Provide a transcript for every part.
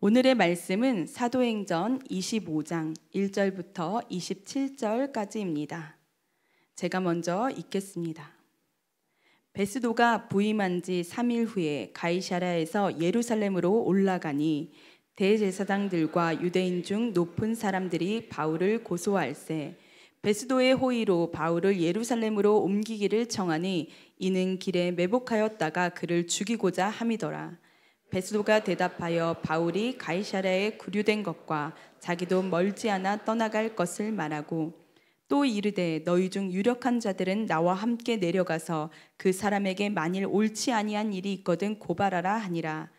오늘의 말씀은 사도행전 25장 1절부터 27절까지입니다. 제가 먼저 읽겠습니다. 베스도가 부임한 지 3일 후에 가이사랴에서 예루살렘으로 올라가니 대제사장들과 유대인 중 높은 사람들이 바울을 고소할세 베스도의 호의로 바울을 예루살렘으로 옮기기를 청하니 이는 길에 매복하였다가 그를 죽이고자 함이더라. 베스도가 대답하여 바울이 가이사랴에 구류된 것과 자기도 멀지 않아 떠나갈 것을 말하고 또 이르되 너희 중 유력한 자들은 나와 함께 내려가서 그 사람에게 만일 옳지 아니한 일이 있거든 고발하라 하니라.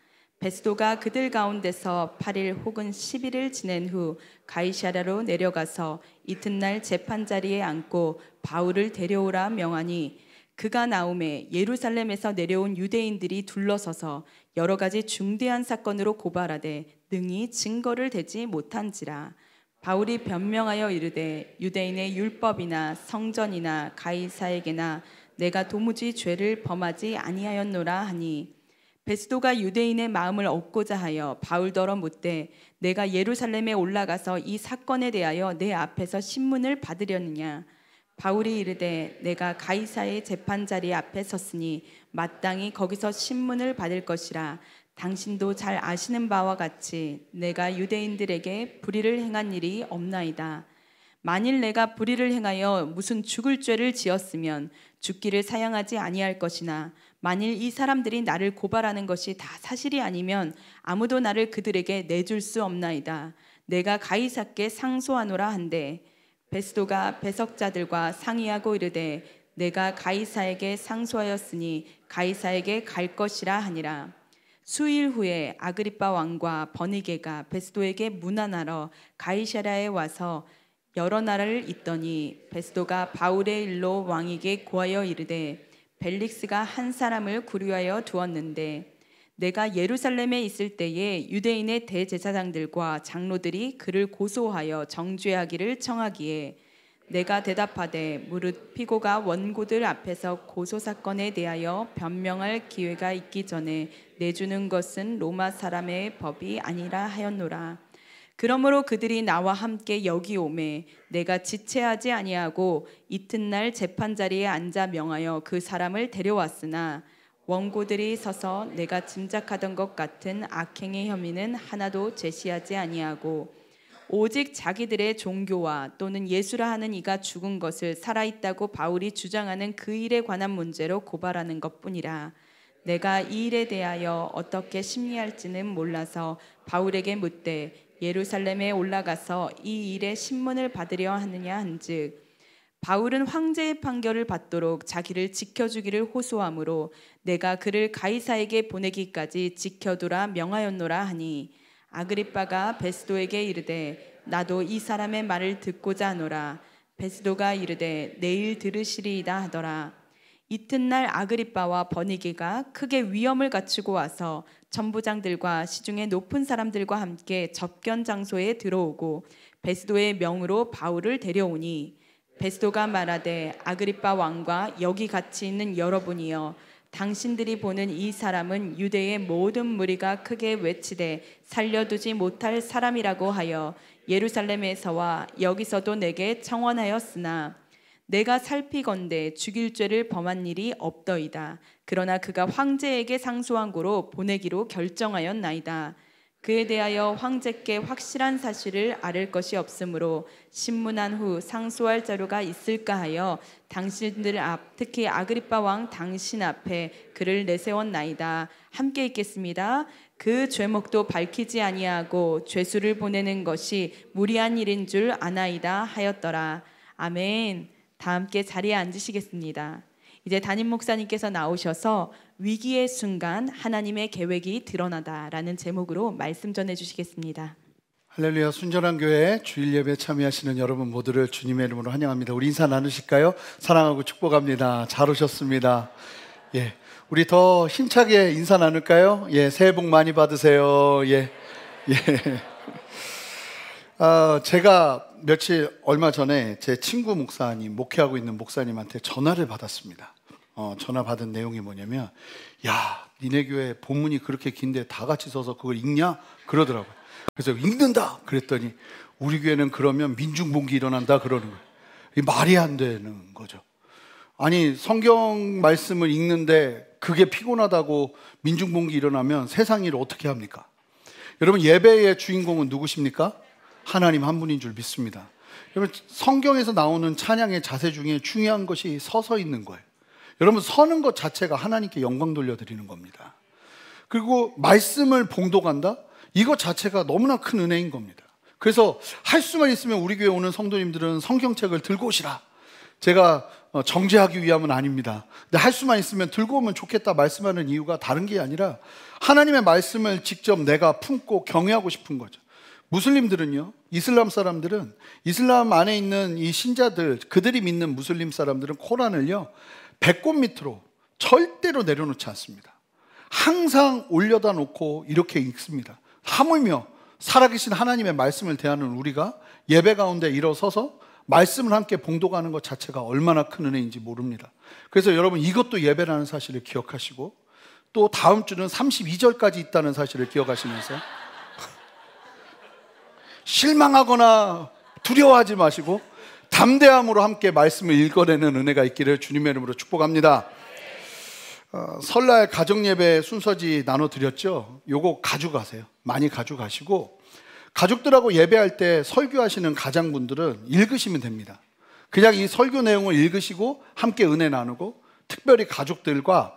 베스도가 그들 가운데서 8일 혹은 10일을 지낸 후 가이사랴로 내려가서 이튿날 재판자리에 앉고 바울을 데려오라 명하니 그가 나오매 예루살렘에서 내려온 유대인들이 둘러서서 여러 가지 중대한 사건으로 고발하되 능히 증거를 대지 못한지라. 바울이 변명하여 이르되 유대인의 율법이나 성전이나 가이사에게나 내가 도무지 죄를 범하지 아니하였노라 하니 베스도가 유대인의 마음을 얻고자 하여 바울더러 묻되 내가 예루살렘에 올라가서 이 사건에 대하여 내 앞에서 신문을 받으려느냐. 바울이 이르되 내가 가이사의 재판자리 앞에 섰으니 마땅히 거기서 신문을 받을 것이라. 당신도 잘 아시는 바와 같이 내가 유대인들에게 불의를 행한 일이 없나이다. 만일 내가 불의를 행하여 무슨 죽을 죄를 지었으면 죽기를 사양하지 아니할 것이나 만일 이 사람들이 나를 고발하는 것이 다 사실이 아니면 아무도 나를 그들에게 내줄 수 없나이다. 내가 가이사께 상소하노라 한데 베스도가 배석자들과 상의하고 이르되 내가 가이사에게 상소하였으니 가이사에게 갈 것이라 하니라. 수일 후에 아그리빠 왕과 버니게가 베스도에게 문안하러 가이사랴에 와서 여러 날을 있더니 베스도가 바울의 일로 왕에게 고하여 이르되 벨릭스가 한 사람을 구류하여 두었는데 내가 예루살렘에 있을 때에 유대인의 대제사장들과 장로들이 그를 고소하여 정죄하기를 청하기에 내가 대답하되 무릇 피고가 원고들 앞에서 고소사건에 대하여 변명할 기회가 있기 전에 내주는 것은 로마 사람의 법이 아니라 하였노라. 그러므로 그들이 나와 함께 여기 오매 내가 지체하지 아니하고 이튿날 재판자리에 앉아 명하여 그 사람을 데려왔으나 원고들이 서서 내가 짐작하던 것 같은 악행의 혐의는 하나도 제시하지 아니하고 오직 자기들의 종교와 또는 예수라 하는 이가 죽은 것을 살아있다고 바울이 주장하는 그 일에 관한 문제로 고발하는 것뿐이라. 내가 이 일에 대하여 어떻게 심리할지는 몰라서 바울에게 묻되 예루살렘에 올라가서 이 일의 신문을 받으려 하느냐 한즉 바울은 황제의 판결을 받도록 자기를 지켜주기를 호소하므로 내가 그를 가이사에게 보내기까지 지켜두라 명하였노라 하니 아그리빠가 베스도에게 이르되 나도 이 사람의 말을 듣고자 하노라. 베스도가 이르되 내일 들으시리이다 하더라. 이튿날 아그리빠와 버니게가 크게 위험을 갖추고 와서 천부장들과 시중의 높은 사람들과 함께 접견 장소에 들어오고 베스도의 명으로 바울을 데려오니 베스도가 말하되 아그리빠 왕과 여기 같이 있는 여러분이여 당신들이 보는 이 사람은 유대의 모든 무리가 크게 외치되 살려두지 못할 사람이라고 하여 예루살렘에서와 여기서도 내게 청원하였으나 내가 살피건대 죽일 죄를 범한 일이 없더이다. 그러나 그가 황제에게 상소한 고로 보내기로 결정하였나이다. 그에 대하여 황제께 확실한 사실을 아를 것이 없으므로 신문한 후 상소할 자료가 있을까 하여 당신들 앞 특히 아그리빠 왕 당신 앞에 그를 내세웠나이다. 함께 읽겠습니다. 그 죄목도 밝히지 아니하고 죄수를 보내는 것이 무리한 일인 줄 아나이다 하였더라. 아멘. 다 함께 자리에 앉으시겠습니다. 이제 담임 목사님께서 나오셔서 위기의 순간 하나님의 계획이 드러나다라는 제목으로 말씀 전해주시겠습니다. 할렐루야. 순전한 교회 주일 예배 참여하시는 여러분 모두를 주님의 이름으로 환영합니다. 우리 인사 나누실까요? 사랑하고 축복합니다. 잘 오셨습니다. 예, 우리 더 힘차게 인사 나눌까요? 예, 새해 복 많이 받으세요. 예. 제가 얼마 전에 제 친구 목사님, 목회하고 있는 목사님한테 전화를 받았습니다. 전화 받은 내용이 뭐냐면, 야, 니네 교회 본문이 그렇게 긴데 다 같이 서서 그걸 읽냐? 그러더라고요. 그래서 읽는다 그랬더니 우리 교회는 그러면 민중봉기 일어난다 그러는 거예요. 이 말이 안 되는 거죠. 아니, 성경 말씀을 읽는데 그게 피곤하다고 민중봉기 일어나면 세상 일을 어떻게 합니까? 여러분, 예배의 주인공은 누구십니까? 하나님 한 분인 줄 믿습니다. 여러분, 성경에서 나오는 찬양의 자세 중에 중요한 것이 서서 있는 거예요. 여러분, 서는 것 자체가 하나님께 영광 돌려드리는 겁니다. 그리고 말씀을 봉독한다? 이것 자체가 너무나 큰 은혜인 겁니다. 그래서 할 수만 있으면 우리 교회 오는 성도님들은 성경책을 들고 오시라. 제가 정죄하기 위함은 아닙니다. 근데 할 수만 있으면 들고 오면 좋겠다 말씀하는 이유가 다른 게 아니라 하나님의 말씀을 직접 내가 품고 경외하고 싶은 거죠. 무슬림들은요, 이슬람 사람들은, 이슬람 안에 있는 이 신자들, 그들이 믿는 무슬림 사람들은 코란을요, 배꼽 밑으로 절대로 내려놓지 않습니다. 항상 올려다 놓고 이렇게 읽습니다. 하물며 살아계신 하나님의 말씀을 대하는 우리가 예배 가운데 일어서서 말씀을 함께 봉독하는 것 자체가 얼마나 큰 은혜인지 모릅니다. 그래서 여러분, 이것도 예배라는 사실을 기억하시고, 또 다음 주는 32절까지 있다는 사실을 기억하시면서 실망하거나 두려워하지 마시고 담대함으로 함께 말씀을 읽어내는 은혜가 있기를 주님의 이름으로 축복합니다. 설날 가정예배 순서지 나눠드렸죠. 요거 가져가세요. 많이 가져가시고, 가족들하고 예배할 때 설교하시는 가장분들은 읽으시면 됩니다. 그냥 이 설교 내용을 읽으시고 함께 은혜 나누고, 특별히 가족들과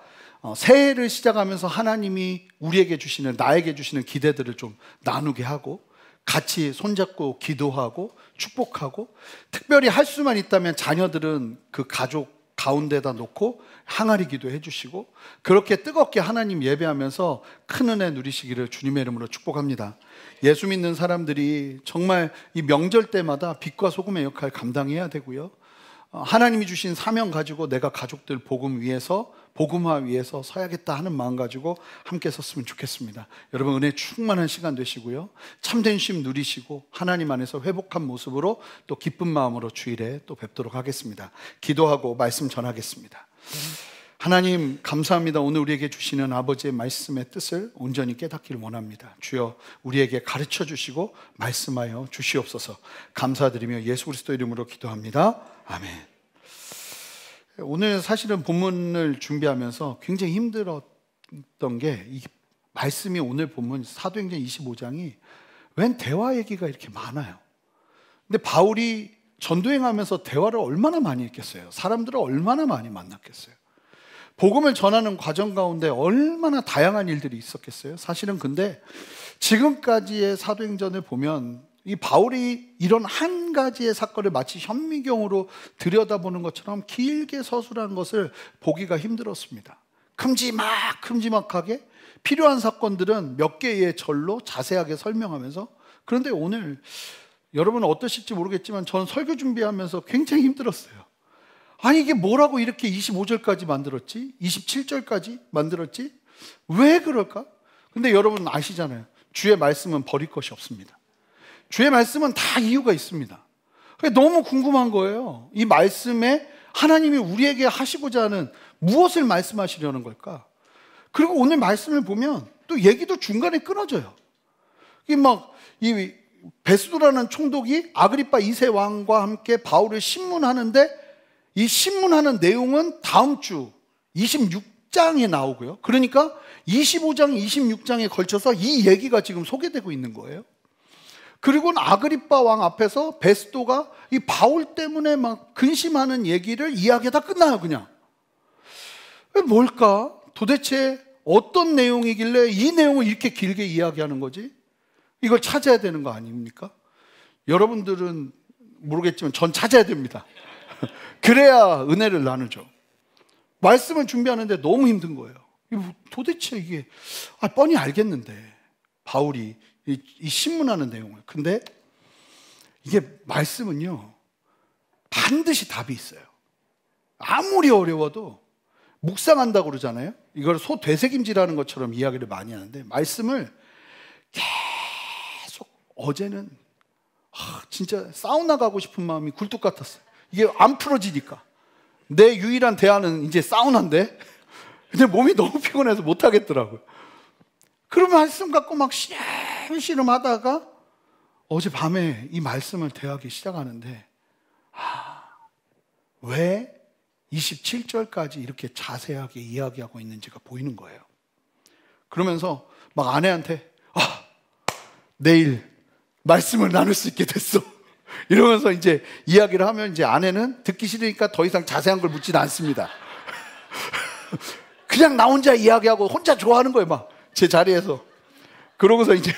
새해를 시작하면서 하나님이 우리에게 주시는, 나에게 주시는 기대들을 좀 나누게 하고, 같이 손잡고 기도하고 축복하고, 특별히 할 수만 있다면 자녀들은 그 가족 가운데다 놓고 항아리 기도해 주시고, 그렇게 뜨겁게 하나님 예배하면서 큰 은혜 누리시기를 주님의 이름으로 축복합니다. 예수 믿는 사람들이 정말 이 명절 때마다 빛과 소금의 역할 감당해야 되고요, 하나님이 주신 사명 가지고 내가 가족들 복음화 위해서 서야겠다 하는 마음 가지고 함께 섰으면 좋겠습니다. 여러분, 은혜 충만한 시간 되시고요, 참된 쉼 누리시고 하나님 안에서 회복한 모습으로 또 기쁜 마음으로 주일에 또 뵙도록 하겠습니다. 기도하고 말씀 전하겠습니다. 하나님 감사합니다. 오늘 우리에게 주시는 아버지의 말씀의 뜻을 온전히 깨닫기를 원합니다. 주여, 우리에게 가르쳐 주시고 말씀하여 주시옵소서. 감사드리며 예수 그리스도 이름으로 기도합니다. 아멘. 오늘 사실은 본문을 준비하면서 굉장히 힘들었던 게, 이 말씀이 오늘 본문 사도행전 25장이 웬 대화 얘기가 이렇게 많아요. 근데 바울이 전도행하면서 대화를 얼마나 많이 했겠어요? 사람들을 얼마나 많이 만났겠어요? 복음을 전하는 과정 가운데 얼마나 다양한 일들이 있었겠어요? 사실은 근데 지금까지의 사도행전을 보면 이 바울이 이런 한 가지의 사건을 마치 현미경으로 들여다보는 것처럼 길게 서술한 것을 보기가 힘들었습니다. 큼지막하게 필요한 사건들은 몇 개의 절로 자세하게 설명하면서, 그런데 오늘 여러분 어떠실지 모르겠지만 전 설교 준비하면서 굉장히 힘들었어요. 아니, 이게 뭐라고 이렇게 25절까지 만들었지? 27절까지 만들었지? 왜 그럴까? 근데 여러분 아시잖아요. 주의 말씀은 버릴 것이 없습니다. 주의 말씀은 다 이유가 있습니다. 너무 궁금한 거예요. 이 말씀에 하나님이 우리에게 하시고자 하는 무엇을 말씀하시려는 걸까? 그리고 오늘 말씀을 보면 또 얘기도 중간에 끊어져요. 이 베스도라는 총독이 아그리파 2세 왕과 함께 바울을 신문하는데, 이 신문하는 내용은 다음 주 26장에 나오고요. 그러니까 25장, 26장에 걸쳐서 이 얘기가 지금 소개되고 있는 거예요. 그리고 아그리파 왕 앞에서 베스도가 이 바울 때문에 막 근심하는 얘기를 이야기하다 끝나요, 그냥. 뭘까? 도대체 어떤 내용이길래 이 내용을 이렇게 길게 이야기하는 거지? 이걸 찾아야 되는 거 아닙니까? 여러분들은 모르겠지만 전 찾아야 됩니다. 그래야 은혜를 나누죠. 말씀을 준비하는데 너무 힘든 거예요. 도대체 이게 뻔히 알겠는데 바울이 이 신문하는 내용을. 근데 이게 말씀은요, 반드시 답이 있어요. 아무리 어려워도 묵상한다고 그러잖아요. 이걸 소 되새김질하는 것처럼 이야기를 많이 하는데, 말씀을 계속, 어제는 진짜 사우나 가고 싶은 마음이 굴뚝 같았어요. 이게 안 풀어지니까. 내 유일한 대안은 이제 사우나인데, 근데 몸이 너무 피곤해서 못 하겠더라고요. 그러면 말씀 갖고 막 한시름하다가 어젯밤에 이 말씀을 대하기 시작하는데 왜 27절까지 이렇게 자세하게 이야기하고 있는지가 보이는 거예요. 그러면서 막 아내한테 내일 말씀을 나눌 수 있게 됐어 이러면서 이제 이야기를 하면 이제 아내는 듣기 싫으니까 더 이상 자세한 걸 묻지는 않습니다. 그냥 나 혼자 이야기하고 혼자 좋아하는 거예요. 막 제 자리에서. 그러고서 이제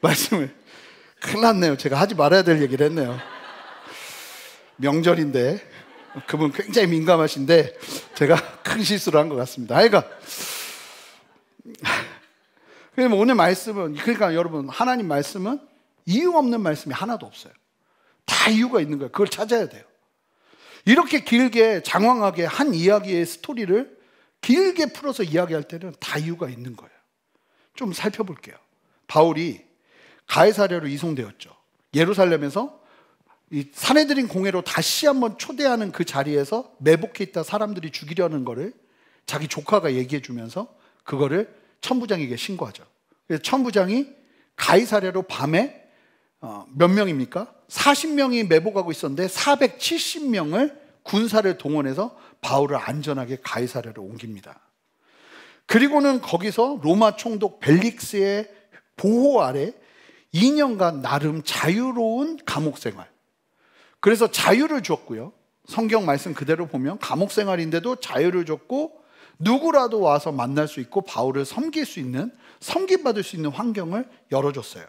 말씀을, 큰일 났네요. 제가 하지 말아야 될 얘기를 했네요. 명절인데 그분 굉장히 민감하신데 제가 큰 실수를 한 것 같습니다. 그러니까 오늘 말씀은, 그러니까 여러분, 하나님 말씀은 이유 없는 말씀이 하나도 없어요. 다 이유가 있는 거예요. 그걸 찾아야 돼요. 이렇게 길게 장황하게 한 이야기의 스토리를 길게 풀어서 이야기할 때는 다 이유가 있는 거예요. 좀 살펴볼게요. 바울이 가이사랴로 이송되었죠. 예루살렘에서 이 산헤드린 공회로 다시 한번 초대하는 그 자리에서 매복해 있다 사람들이 죽이려는 거를 자기 조카가 얘기해 주면서 그거를 천부장에게 신고하죠. 그래서 천부장이 가이사랴로 밤에 몇 명입니까? 40명이 매복하고 있었는데 470명을 군사를 동원해서 바울을 안전하게 가이사랴로 옮깁니다. 그리고는 거기서 로마 총독 벨릭스의 보호 아래 2년간 나름 자유로운 감옥 생활. 그래서 자유를 줬고요. 성경 말씀 그대로 보면 감옥 생활인데도 자유를 줬고 누구라도 와서 만날 수 있고 바울을 섬길 수 있는, 섬김받을 수 있는 환경을 열어줬어요.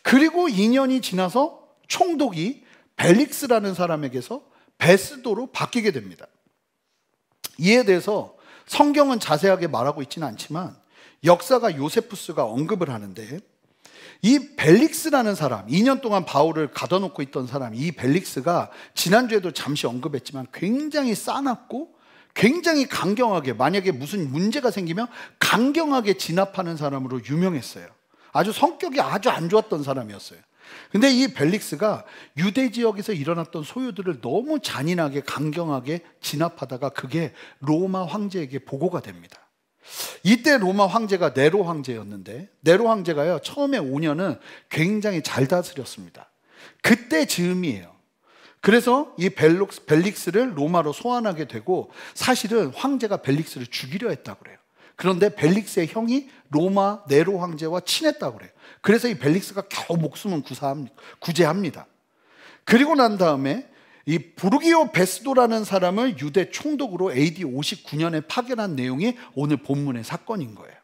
그리고 2년이 지나서 총독이 벨릭스라는 사람에게서 베스도로 바뀌게 됩니다. 이에 대해서 성경은 자세하게 말하고 있지는 않지만 역사가 요세푸스가 언급을 하는데, 이 벨릭스라는 사람, 2년 동안 바울을 가둬놓고 있던 사람, 이 벨릭스가 지난주에도 잠시 언급했지만 굉장히 싸납고 굉장히 강경하게, 만약에 무슨 문제가 생기면 강경하게 진압하는 사람으로 유명했어요. 아주 성격이 아주 안 좋았던 사람이었어요. 근데 이 벨릭스가 유대 지역에서 일어났던 소요들을 너무 잔인하게 강경하게 진압하다가 그게 로마 황제에게 보고가 됩니다. 이때 로마 황제가 네로 황제였는데, 네로 황제가요 처음에 5년은 굉장히 잘 다스렸습니다. 그때 즈음이에요. 그래서 이 벨릭스를 로마로 소환하게 되고, 사실은 황제가 벨릭스를 죽이려 했다고 그래요. 그런데 벨릭스의 형이 로마 네로 황제와 친했다고 그래요. 그래서 이 벨릭스가 겨우 목숨은 구제합니다. 그리고 난 다음에 이 부르기오 베스도라는 사람을 유대 총독으로 AD 59년에 파견한 내용이 오늘 본문의 사건인 거예요.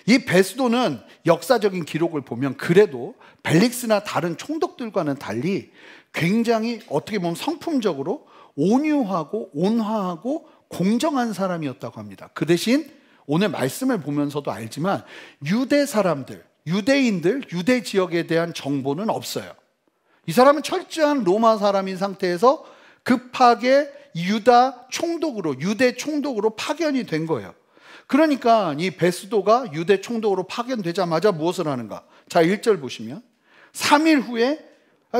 이 베스도는 역사적인 기록을 보면 그래도 벨릭스나 다른 총독들과는 달리 굉장히 어떻게 보면 성품적으로 온유하고 온화하고 공정한 사람이었다고 합니다. 그 대신 오늘 말씀을 보면서도 알지만 유대 사람들, 유대인들, 유대 지역에 대한 정보는 없어요. 이 사람은 철저한 로마 사람인 상태에서 급하게 유대 총독으로 파견이 된 거예요. 그러니까 이 베스도가 유대 총독으로 파견되자마자 무엇을 하는가? 자, 1절 보시면 3일 후에,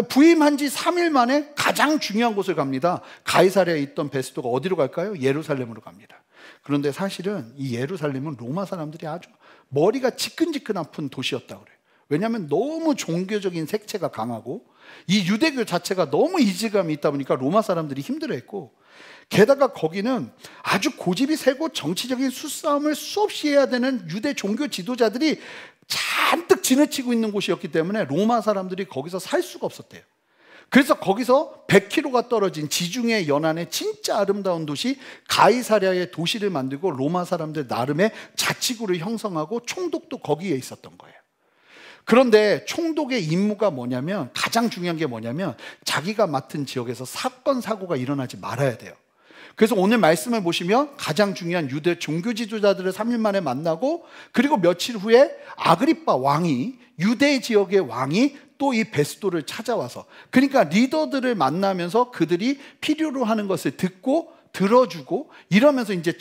부임한 지 3일 만에 가장 중요한 곳을 갑니다. 가이사랴에 있던 베스도가 어디로 갈까요? 예루살렘으로 갑니다. 그런데 사실은 이 예루살렘은 로마 사람들이 아주 머리가 지끈지끈 아픈 도시였다고 그래요. 왜냐하면 너무 종교적인 색채가 강하고 이 유대교 자체가 너무 이질감이 있다 보니까 로마 사람들이 힘들어했고, 게다가 거기는 아주 고집이 세고 정치적인 수싸움을 수없이 해야 되는 유대 종교 지도자들이 잔뜩 지내치고 있는 곳이었기 때문에 로마 사람들이 거기서 살 수가 없었대요. 그래서 거기서 100km가 떨어진 지중해 연안의 진짜 아름다운 도시 가이사랴의 도시를 만들고 로마 사람들 나름의 자치구를 형성하고 총독도 거기에 있었던 거예요. 그런데 총독의 임무가 뭐냐면, 가장 중요한 게 뭐냐면 자기가 맡은 지역에서 사건 사고가 일어나지 말아야 돼요. 그래서 오늘 말씀을 보시면 가장 중요한 유대 종교 지도자들을 3일 만에 만나고, 그리고 며칠 후에 아그리빠 왕이, 유대 지역의 왕이 또 이 베스도를 찾아와서, 그러니까 리더들을 만나면서 그들이 필요로 하는 것을 듣고 들어주고 이러면서 이제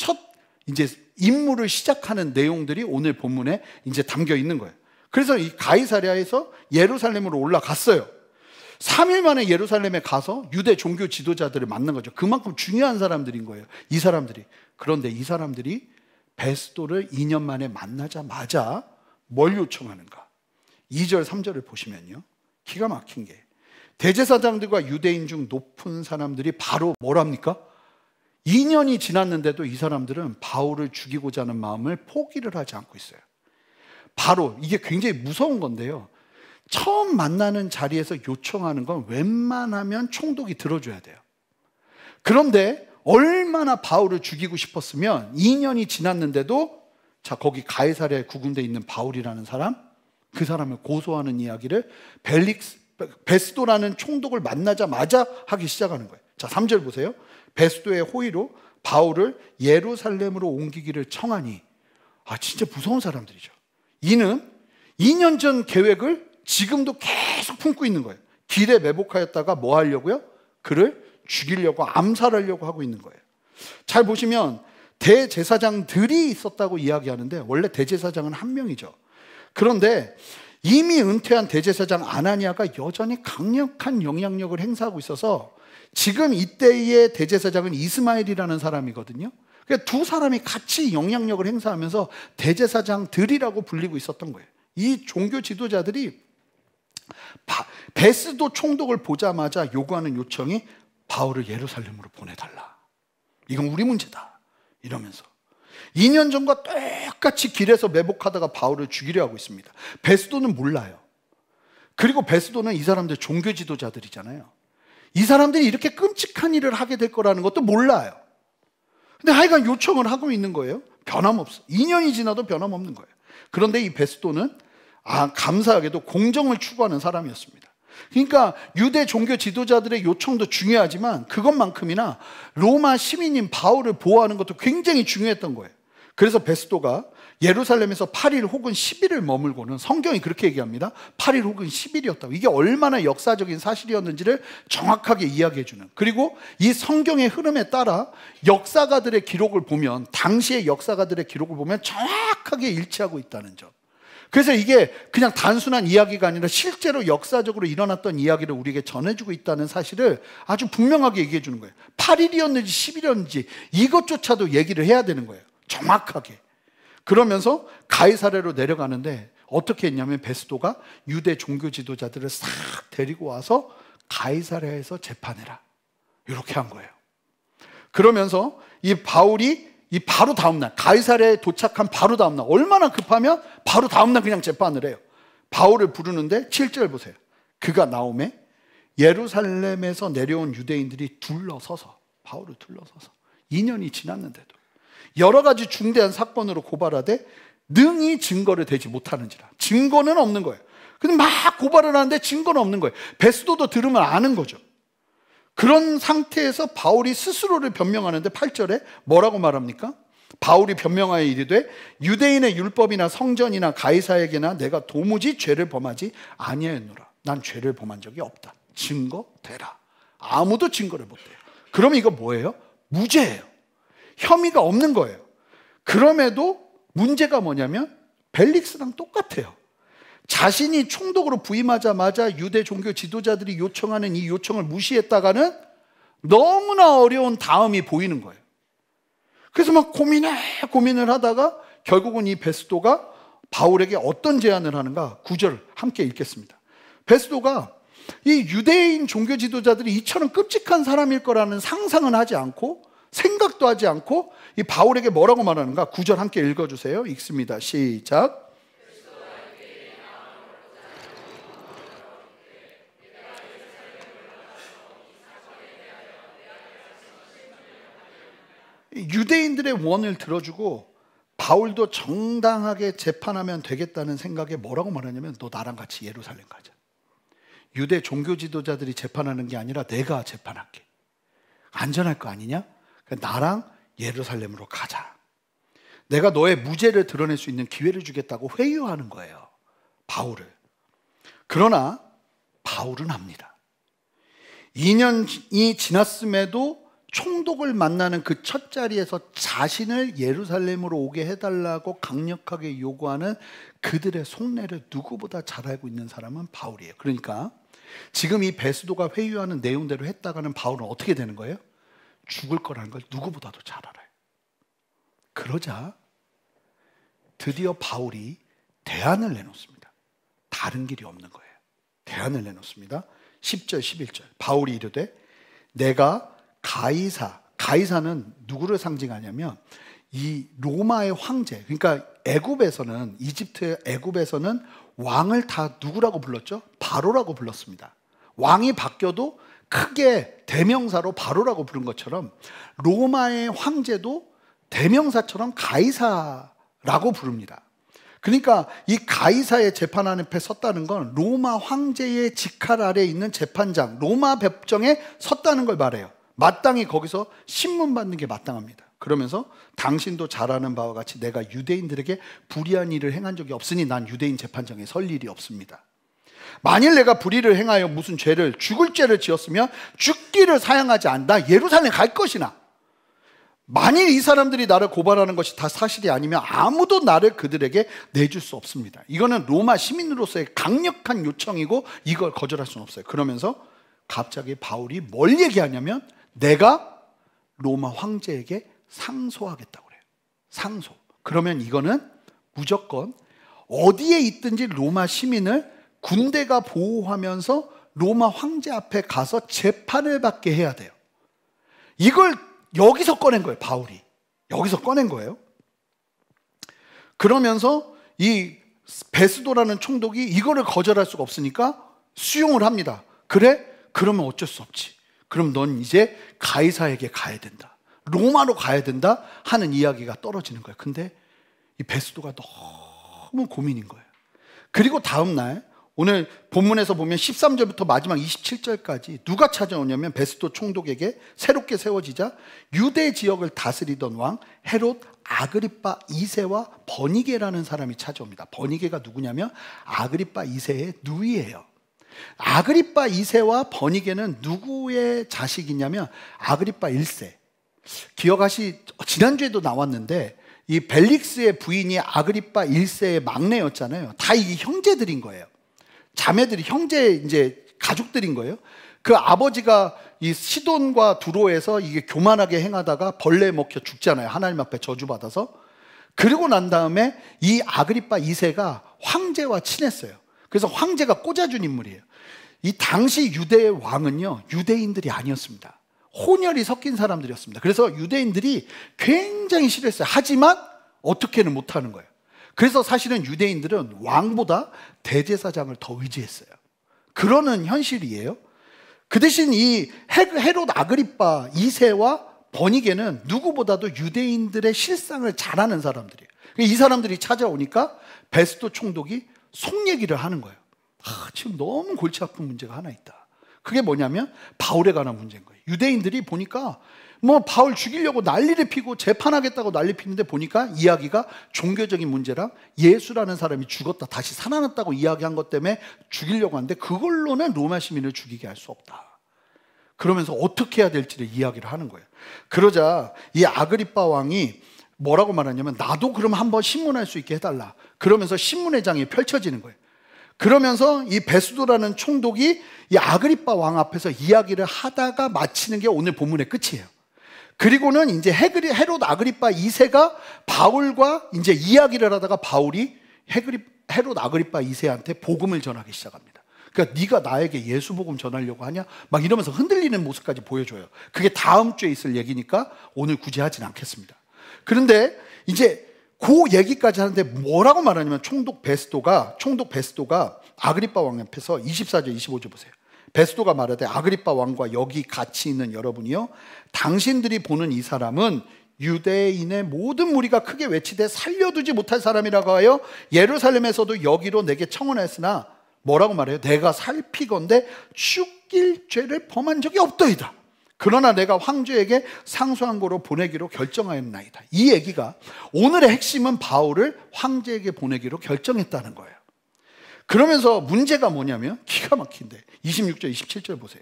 임무를 시작하는 내용들이 오늘 본문에 이제 담겨 있는 거예요. 그래서 이 가이사랴에서 예루살렘으로 올라갔어요. 3일 만에 예루살렘에 가서 유대 종교 지도자들을 만난 거죠. 그만큼 중요한 사람들인 거예요, 이 사람들이. 그런데 이 사람들이 베스도를 2년 만에 만나자마자 뭘 요청하는가? 2절 3절을 보시면요, 기가 막힌 게 대제사장들과 유대인 중 높은 사람들이 바로 뭐랍니까? 2년이 지났는데도 이 사람들은 바울을 죽이고자 하는 마음을 포기를 하지 않고 있어요. 바로 이게 굉장히 무서운 건데요, 처음 만나는 자리에서 요청하는 건 웬만하면 총독이 들어줘야 돼요. 그런데 얼마나 바울을 죽이고 싶었으면 2년이 지났는데도, 자, 거기 가이사랴에 구군되어 있는 바울이라는 사람, 그 사람을 고소하는 이야기를 베스도라는 총독을 만나자마자 하기 시작하는 거예요. 자, 3절 보세요. 베스도의 호의로 바울을 예루살렘으로 옮기기를 청하니, 진짜 무서운 사람들이죠. 이는 2년 전 계획을 지금도 계속 품고 있는 거예요. 길에 매복하였다가 뭐 하려고요? 그를 죽이려고, 암살하려고 하고 있는 거예요. 잘 보시면 대제사장들이 있었다고 이야기하는데 원래 대제사장은 한 명이죠. 그런데 이미 은퇴한 대제사장 아나니아가 여전히 강력한 영향력을 행사하고 있어서 지금 이때의 대제사장은 이스마엘이라는 사람이거든요. 그러니까 두 사람이 같이 영향력을 행사하면서 대제사장들이라고 불리고 있었던 거예요. 이 종교 지도자들이 베스도 총독을 보자마자 요구하는 요청이 바울을 예루살렘으로 보내달라. 이건 우리 문제다. 이러면서 2년 전과 똑같이 길에서 매복하다가 바울을 죽이려 하고 있습니다. 베스도는 몰라요. 그리고 베스도는 이 사람들 종교 지도자들이잖아요. 이 사람들이 이렇게 끔찍한 일을 하게 될 거라는 것도 몰라요. 근데 하여간 요청을 하고 있는 거예요. 변함없어. 2년이 지나도 변함없는 거예요. 그런데 이 베스도는 감사하게도 공정을 추구하는 사람이었습니다. 그러니까 유대 종교 지도자들의 요청도 중요하지만 그것만큼이나 로마 시민인 바울을 보호하는 것도 굉장히 중요했던 거예요. 그래서 베스도가 예루살렘에서 8일 혹은 10일을 머물고는, 성경이 그렇게 얘기합니다. 8일 혹은 10일이었다고. 이게 얼마나 역사적인 사실이었는지를 정확하게 이야기해 주는, 그리고 이 성경의 흐름에 따라 역사가들의 기록을 보면, 당시의 역사가들의 기록을 보면 정확하게 일치하고 있다는 점. 그래서 이게 그냥 단순한 이야기가 아니라 실제로 역사적으로 일어났던 이야기를 우리에게 전해주고 있다는 사실을 아주 분명하게 얘기해 주는 거예요. 8일이었는지 10일이었는지 이것조차도 얘기를 해야 되는 거예요. 정확하게. 그러면서 가이사랴로 내려가는데 어떻게 했냐면 베스도가 유대 종교 지도자들을 싹 데리고 와서 가이사랴에서 재판해라, 이렇게 한 거예요. 그러면서 이 바울이 바로 다음날, 가이사랴에 도착한 바로 다음날, 얼마나 급하면 바로 다음날 그냥 재판을 해요. 바울을 부르는데 7절 보세요. 그가 나오매 예루살렘에서 내려온 유대인들이 둘러서서, 바울을 둘러서서 2년이 지났는데도 여러 가지 중대한 사건으로 고발하되 능히 증거를 대지 못하는지라. 증거는 없는 거예요. 근데 막 고발을 하는데 증거는 없는 거예요. 베스도도 들으면 아는 거죠. 그런 상태에서 바울이 스스로를 변명하는데 8절에 뭐라고 말합니까? 바울이 변명하여 이르되 유대인의 율법이나 성전이나 가이사에게나 내가 도무지 죄를 범하지 아니하였노라. 난 죄를 범한 적이 없다. 증거 대라. 아무도 증거를 못 대요. 그러면 이거 뭐예요? 무죄예요. 혐의가 없는 거예요. 그럼에도 문제가 뭐냐면 벨릭스랑 똑같아요. 자신이 총독으로 부임하자마자 유대 종교 지도자들이 요청하는 이 요청을 무시했다가는 너무나 어려운 다음이 보이는 거예요. 그래서 막 고민을 하다가 결국은 이 베스도가 바울에게 어떤 제안을 하는가, 9절 함께 읽겠습니다. 베스도가 이 유대인 종교 지도자들이 이처럼 끔찍한 사람일 거라는 상상은 하지 않고, 생각도 하지 않고 이 바울에게 뭐라고 말하는가, 9절 함께 읽어주세요. 읽습니다. 시작. 유대인들의 원을 들어주고 바울도 정당하게 재판하면 되겠다는 생각에 뭐라고 말하냐면, 너 나랑 같이 예루살렘 가자. 유대 종교 지도자들이 재판하는 게 아니라 내가 재판할게. 안전할 거 아니냐? 나랑 예루살렘으로 가자. 내가 너의 무죄를 드러낼 수 있는 기회를 주겠다고 회유하는 거예요, 바울을. 그러나 바울은 압니다. 2년이 지났음에도 총독을 만나는 그 첫 자리에서 자신을 예루살렘으로 오게 해달라고 강력하게 요구하는 그들의 속내를 누구보다 잘 알고 있는 사람은 바울이에요. 그러니까 지금 이 베스도가 회유하는 내용대로 했다가는 바울은 어떻게 되는 거예요? 죽을 거라는 걸 누구보다도 잘 알아요. 그러자 드디어 바울이 대안을 내놓습니다. 다른 길이 없는 거예요. 대안을 내놓습니다. 10절 11절 바울이 이르되 내가 가이사는 누구를 상징하냐면 이 로마의 황제, 그러니까 이집트 애굽에서는 왕을 다 누구라고 불렀죠? 바로라고 불렀습니다. 왕이 바뀌어도 크게 대명사로 바로라고 부른 것처럼 로마의 황제도 대명사처럼 가이사라고 부릅니다. 그러니까 이 가이사의 재판관 앞에 섰다는 건 로마 황제의 직할 아래에 있는 재판장, 로마 법정에 섰다는 걸 말해요. 마땅히 거기서 신문받는 게 마땅합니다. 그러면서 당신도 잘 아는 바와 같이 내가 유대인들에게 불의한 일을 행한 적이 없으니 난 유대인 재판장에 설 일이 없습니다. 만일 내가 불의를 행하여 무슨 죽을 죄를 지었으면 죽기를 사양하지 않다. 예루살렘에 갈 것이나 만일 이 사람들이 나를 고발하는 것이 다 사실이 아니면 아무도 나를 그들에게 내줄 수 없습니다. 이거는 로마 시민으로서의 강력한 요청이고 이걸 거절할 수는 없어요. 그러면서 갑자기 바울이 뭘 얘기하냐면 내가 로마 황제에게 상소하겠다고 그래요. 상소. 그러면 이거는 무조건 어디에 있든지 로마 시민을 군대가 보호하면서 로마 황제 앞에 가서 재판을 받게 해야 돼요. 이걸 여기서 꺼낸 거예요. 바울이 여기서 꺼낸 거예요. 그러면서 이 베스도라는 총독이 이거를 거절할 수가 없으니까 수용을 합니다. 그래? 그러면 어쩔 수 없지. 그럼 넌 이제 가이사에게 가야 된다. 로마로 가야 된다 하는 이야기가 떨어지는 거예요. 근데 이 베스도가 너무 고민인 거예요. 그리고 다음 날 오늘 본문에서 보면 13절부터 마지막 27절까지 누가 찾아오냐면 베스도 총독에게 새롭게 세워지자 유대 지역을 다스리던 왕 헤롯 아그리빠 2세와 버니게라는 사람이 찾아옵니다. 버니게가 누구냐면 아그리빠 2세의 누이예요. 아그리빠 2세와 버니게는 누구의 자식이냐면 아그리빠 1세. 지난주에도 나왔는데 이 벨릭스의 부인이 아그리빠 1세의 막내였잖아요. 다 이게 형제들인 거예요. 자매들이 형제 이제 가족들인 거예요. 그 아버지가 이 시돈과 두로에서 이게 교만하게 행하다가 벌레에 먹혀 죽잖아요. 하나님 앞에 저주받아서. 그리고 난 다음에 이 아그리빠 2세가 황제와 친했어요. 그래서 황제가 꽂아준 인물이에요. 이 당시 유대의 왕은요, 유대인들이 아니었습니다. 혼혈이 섞인 사람들이었습니다. 그래서 유대인들이 굉장히 싫어했어요. 하지만 어떻게는 못하는 거예요. 그래서 사실은 유대인들은 왕보다 대제사장을 더 의지했어요. 그러는 현실이에요. 그 대신 이 헤롯 아그리빠 2세와 버니게는 누구보다도 유대인들의 실상을 잘 아는 사람들이에요. 이 사람들이 찾아오니까 베스도 총독이 속 얘기를 하는 거예요. 지금 너무 골치 아픈 문제가 하나 있다. 그게 뭐냐면 바울에 관한 문제인 거예요. 유대인들이 보니까 바울 죽이려고 난리를 피고 재판하겠다고 난리 피는데 보니까 이야기가 종교적인 문제랑 예수라는 사람이 죽었다 다시 살아났다고 이야기한 것 때문에 죽이려고 하는데 그걸로는 로마 시민을 죽이게 할 수 없다. 그러면서 어떻게 해야 될지를 이야기를 하는 거예요. 그러자 이 아그리빠 왕이 뭐라고 말하냐면 나도 그럼 한번 신문할 수 있게 해달라. 그러면서 신문회장이 펼쳐지는 거예요. 그러면서 이 베스도라는 총독이 이 아그리빠 왕 앞에서 이야기를 하다가 마치는 게 오늘 본문의 끝이에요. 그리고는 이제 헤롯 아그리빠 2세가 바울과 이제 이야기를 하다가 바울이 헤롯 아그리빠 2세한테 복음을 전하기 시작합니다. 그러니까 네가 나에게 예수 복음 전하려고 하냐? 막 이러면서 흔들리는 모습까지 보여줘요. 그게 다음 주에 있을 얘기니까 오늘 굳이 하진 않겠습니다. 그런데 이제 그 얘기까지 하는데 뭐라고 말하냐면 총독 베스도가 아그리빠 왕 앞에서 24절 25절 보세요. 베스도가 말하되 아그리빠 왕과 여기 같이 있는 여러분이요, 당신들이 보는 이 사람은 유대인의 모든 무리가 크게 외치되 살려두지 못할 사람이라고 하여 예루살렘에서도 여기로 내게 청원하였으나 뭐라고 말해요? 내가 살피건대 죽일 죄를 범한 적이 없더이다. 그러나 내가 황제에게 상소한 거로 보내기로 결정하였나이다. 이 얘기가 오늘의 핵심은 바울을 황제에게 보내기로 결정했다는 거예요. 그러면서 문제가 뭐냐면 기가 막힌데 26절 27절 보세요.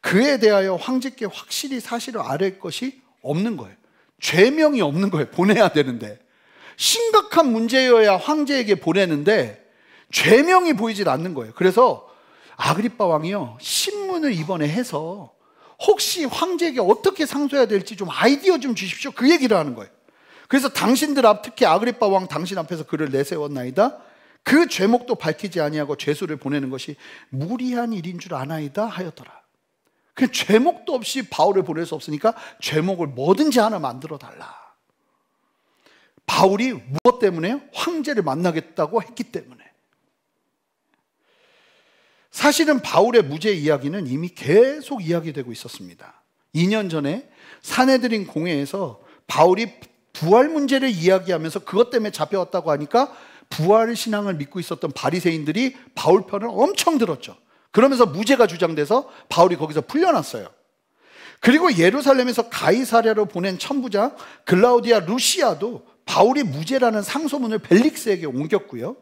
그에 대하여 황제께 확실히 사실을 알릴 것이 없는 거예요. 죄명이 없는 거예요. 보내야 되는데 심각한 문제여야 황제에게 보내는데 죄명이 보이질 않는 거예요. 그래서 아그리빠 왕이요, 신문을 이번에 해서 혹시 황제에게 어떻게 상소해야 될지 좀 아이디어 좀 주십시오. 그 얘기를 하는 거예요. 그래서 당신들 앞, 특히 아그리빠 왕 당신 앞에서 그를 내세웠나이다. 그 죄목도 밝히지 아니하고 죄수를 보내는 것이 무리한 일인 줄 아나이다 하였더라. 그 죄목도 없이 바울을 보낼 수 없으니까 죄목을 뭐든지 하나 만들어 달라. 바울이 무엇 때문에요? 황제를 만나겠다고 했기 때문에. 사실은 바울의 무죄 이야기는 이미 계속 이야기되고 있었습니다. 2년 전에 산헤드린 공회에서 바울이 부활 문제를 이야기하면서 그것 때문에 잡혀왔다고 하니까 부활 신앙을 믿고 있었던 바리새인들이 바울 편을 엄청 들었죠. 그러면서 무죄가 주장돼서 바울이 거기서 풀려났어요. 그리고 예루살렘에서 가이사랴로 보낸 천부장 글라우디아 루시아도 바울이 무죄라는 상소문을 벨릭스에게 옮겼고요.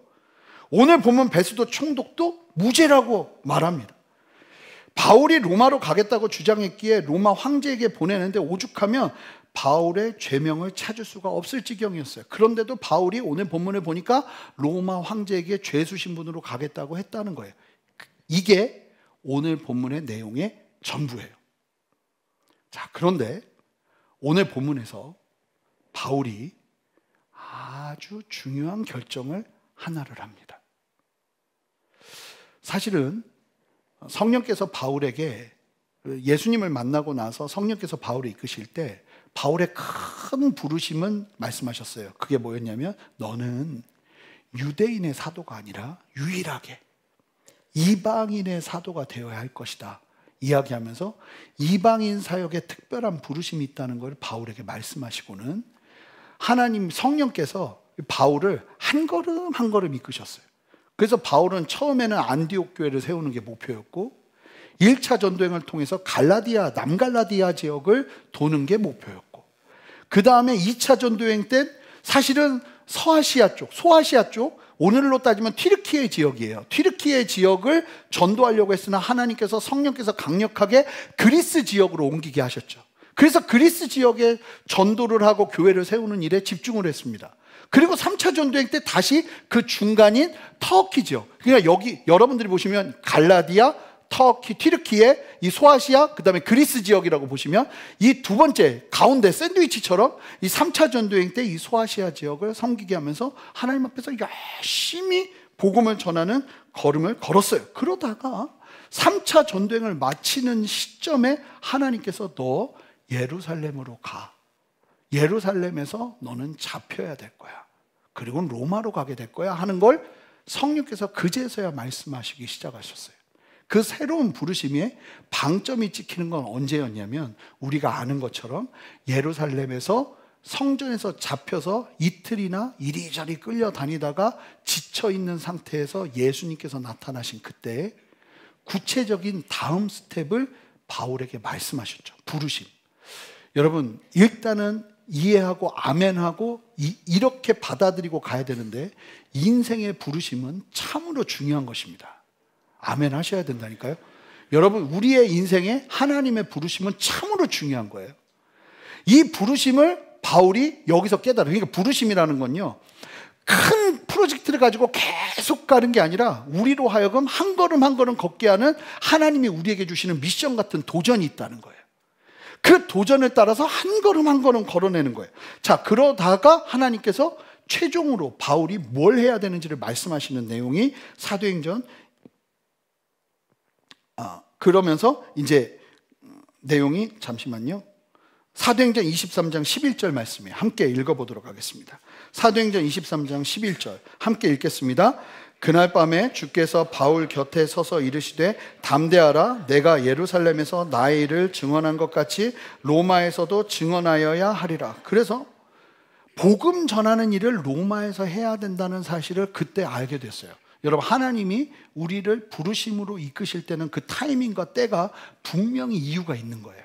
오늘 보면 베스도 총독도 무죄라고 말합니다. 바울이 로마로 가겠다고 주장했기에 로마 황제에게 보내는데 오죽하면 바울의 죄명을 찾을 수가 없을 지경이었어요. 그런데도 바울이 오늘 본문을 보니까 로마 황제에게 죄수 신분으로 가겠다고 했다는 거예요. 이게 오늘 본문의 내용의 전부예요. 자, 그런데 오늘 본문에서 바울이 아주 중요한 결정을 하나를 합니다. 사실은 성령께서 바울에게 예수님을 만나고 나서 성령께서 바울을 이끄실 때 바울의 큰 부르심은 말씀하셨어요. 그게 뭐였냐면 너는 유대인의 사도가 아니라 유일하게 이방인의 사도가 되어야 할 것이다 이야기하면서 이방인 사역에 특별한 부르심이 있다는 걸 바울에게 말씀하시고는 하나님 성령께서 바울을 한 걸음 한 걸음 이끄셨어요. 그래서 바울은 처음에는 안디옥 교회를 세우는 게 목표였고 1차 전도행을 통해서 갈라디아, 남갈라디아 지역을 도는 게 목표였고 그 다음에 2차 전도행 때 사실은 서아시아 쪽, 소아시아 쪽 오늘로 따지면 튀르키예 지역이에요. 튀르키예 지역을 전도하려고 했으나 하나님께서 성령께서 강력하게 그리스 지역으로 옮기게 하셨죠. 그래서 그리스 지역에 전도를 하고 교회를 세우는 일에 집중을 했습니다. 그리고 3차 전도행 때 다시 그 중간인 터키 지역, 그러니까 여기 여러분들이 보시면 갈라디아, 터키, 튀르키예, 이 소아시아, 그 다음에 그리스 지역이라고 보시면 이 두 번째 가운데 샌드위치처럼 이 3차 전도행 때 이 소아시아 지역을 섬기게 하면서 하나님 앞에서 열심히 복음을 전하는 걸음을 걸었어요. 그러다가 3차 전도행을 마치는 시점에 하나님께서 너 예루살렘으로 가. 예루살렘에서 너는 잡혀야 될 거야. 그리고 로마로 가게 될 거야 하는 걸 성령께서 그제서야 말씀하시기 시작하셨어요. 그 새로운 부르심에 방점이 찍히는 건 언제였냐면 우리가 아는 것처럼 예루살렘에서 성전에서 잡혀서 이틀이나 이리저리 끌려다니다가 지쳐있는 상태에서 예수님께서 나타나신 그때에 구체적인 다음 스텝을 바울에게 말씀하셨죠. 부르심. 여러분 일단은 이해하고 아멘하고 이렇게 받아들이고 가야 되는데 인생의 부르심은 참으로 중요한 것입니다. 아멘 하셔야 된다니까요. 여러분 우리의 인생에 하나님의 부르심은 참으로 중요한 거예요. 이 부르심을 바울이 여기서 깨달아요. 그러니까 부르심이라는 건요 큰 프로젝트를 가지고 계속 가는 게 아니라 우리로 하여금 한 걸음 한 걸음 걷게 하는 하나님이 우리에게 주시는 미션 같은 도전이 있다는 거예요. 그 도전에 따라서 한 걸음 한 걸음 걸어내는 거예요. 자, 그러다가 하나님께서 최종으로 바울이 뭘 해야 되는지를 말씀하시는 내용이 사도행전 그러면서 이제 내용이 잠시만요. 사도행전 23장 11절 말씀이에요. 함께 읽어보도록 하겠습니다. 사도행전 23장 11절 함께 읽겠습니다. 그날 밤에 주께서 바울 곁에 서서 이르시되 담대하라 내가 예루살렘에서 나의 일을 증언한 것 같이 로마에서도 증언하여야 하리라. 그래서 복음 전하는 일을 로마에서 해야 된다는 사실을 그때 알게 됐어요. 여러분 하나님이 우리를 부르심으로 이끄실 때는 그 타이밍과 때가 분명히 이유가 있는 거예요.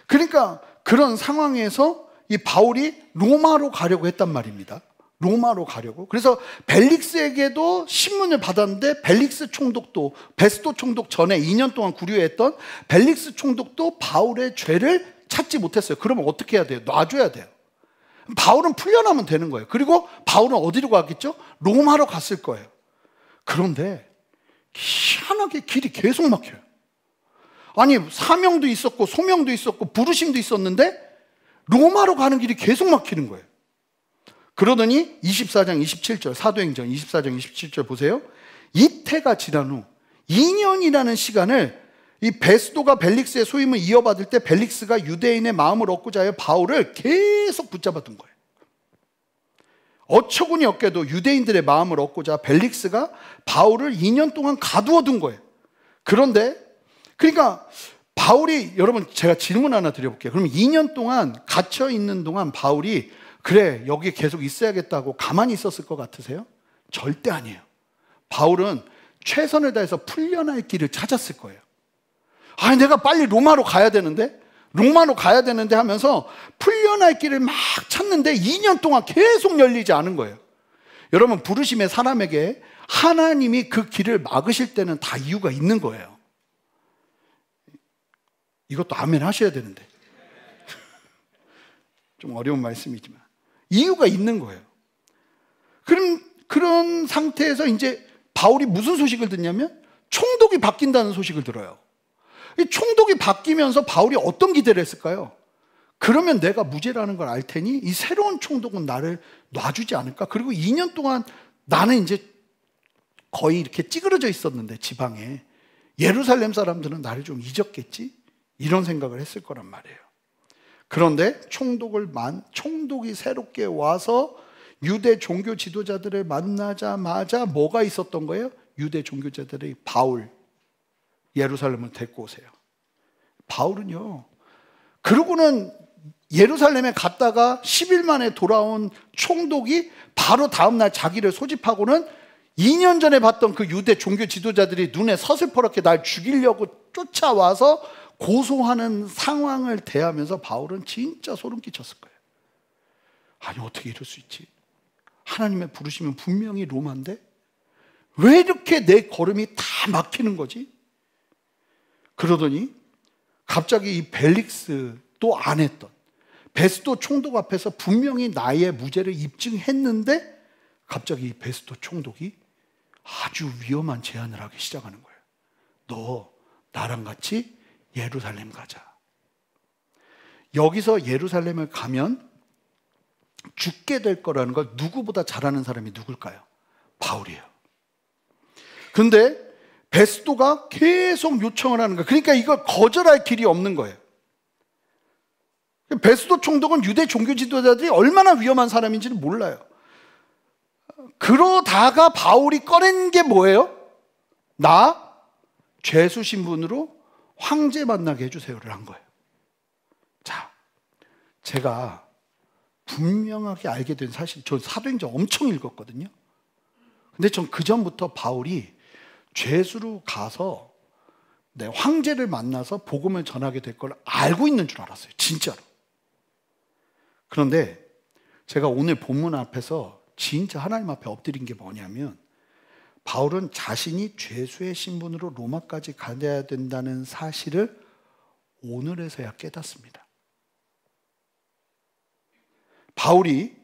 그러니까 그런 상황에서 이 바울이 로마로 가려고 했단 말입니다. 로마로 가려고. 그래서 벨릭스에게도 신문을 받았는데 벨릭스 총독도 베스도 총독 전에 2년 동안 구류했던 벨릭스 총독도 바울의 죄를 찾지 못했어요. 그러면 어떻게 해야 돼요? 놔줘야 돼요. 바울은 풀려나면 되는 거예요. 그리고 바울은 어디로 가겠죠? 로마로 갔을 거예요. 그런데 희한하게 길이 계속 막혀요. 아니 사명도 있었고 소명도 있었고 부르심도 있었는데 로마로 가는 길이 계속 막히는 거예요. 그러더니 24장 27절, 사도행전 24장 27절 보세요. 이태가 지난 후 2년이라는 시간을 이 베스도가 벨릭스의 소임을 이어받을 때 벨릭스가 유대인의 마음을 얻고자 하여 바울을 계속 붙잡아둔 거예요. 어처구니 없게도 유대인들의 마음을 얻고자 벨릭스가 바울을 2년 동안 가두어둔 거예요. 그런데 그러니까 바울이, 여러분 제가 질문 하나 드려볼게요. 그럼 2년 동안 갇혀 있는 동안 바울이 그래 여기 계속 있어야겠다고 가만히 있었을 것 같으세요? 절대 아니에요. 바울은 최선을 다해서 풀려날 길을 찾았을 거예요. 아, 내가 빨리 로마로 가야 되는데 하면서 풀려날 길을 막 찾는데 2년 동안 계속 열리지 않은 거예요. 여러분, 부르심의 사람에게 하나님이 그 길을 막으실 때는 다 이유가 있는 거예요. 이것도 아멘 하셔야 되는데 좀 어려운 말씀이지만 이유가 있는 거예요. 그런 상태에서 이제 바울이 무슨 소식을 듣냐면 총독이 바뀐다는 소식을 들어요. 이 총독이 바뀌면서 바울이 어떤 기대를 했을까요? 그러면 내가 무죄라는 걸 알 테니 이 새로운 총독은 나를 놔주지 않을까? 그리고 2년 동안 나는 이제 거의 이렇게 찌그러져 있었는데 지방에 예루살렘 사람들은 나를 좀 잊었겠지? 이런 생각을 했을 거란 말이에요. 그런데 총독이 새롭게 와서 유대 종교 지도자들을 만나자마자 뭐가 있었던 거예요? 유대 종교자들이 바울 예루살렘을 데리고 오세요. 바울은요, 그러고는 예루살렘에 갔다가 10일 만에 돌아온 총독이 바로 다음날 자기를 소집하고는 2년 전에 봤던 그 유대 종교 지도자들이 눈에 서슬퍼렇게 날 죽이려고 쫓아와서 고소하는 상황을 대하면서 바울은 진짜 소름 끼쳤을 거예요. 아니, 어떻게 이럴 수 있지? 하나님의 부르시면 분명히 로마인데 왜 이렇게 내 걸음이 다 막히는 거지? 그러더니 갑자기 이 벨릭스도 안 했던 베스도 총독 앞에서 분명히 나의 무죄를 입증했는데 갑자기 이 베스도 총독이 아주 위험한 제안을 하기 시작하는 거예요. 너 나랑 같이 예루살렘 가자. 여기서 예루살렘을 가면 죽게 될 거라는 걸 누구보다 잘 아는 사람이 누굴까요? 바울이에요. 근데 베스도가 계속 요청을 하는 거예요. 그러니까 이걸 거절할 길이 없는 거예요. 베스도 총독은 유대 종교 지도자들이 얼마나 위험한 사람인지는 몰라요. 그러다가 바울이 꺼낸 게 뭐예요? 나 죄수 신분으로 황제 만나게 해주세요를 한 거예요. 자, 제가 분명하게 알게 된 사실, 전 사도행전 엄청 읽었거든요. 근데 전 그 전부터 바울이 죄수로 가서 황제를 만나서 복음을 전하게 될 걸 알고 있는 줄 알았어요. 진짜로. 그런데 제가 오늘 본문 앞에서 진짜 하나님 앞에 엎드린 게 뭐냐면 바울은 자신이 죄수의 신분으로 로마까지 가야 된다는 사실을 오늘에서야 깨닫습니다. 바울이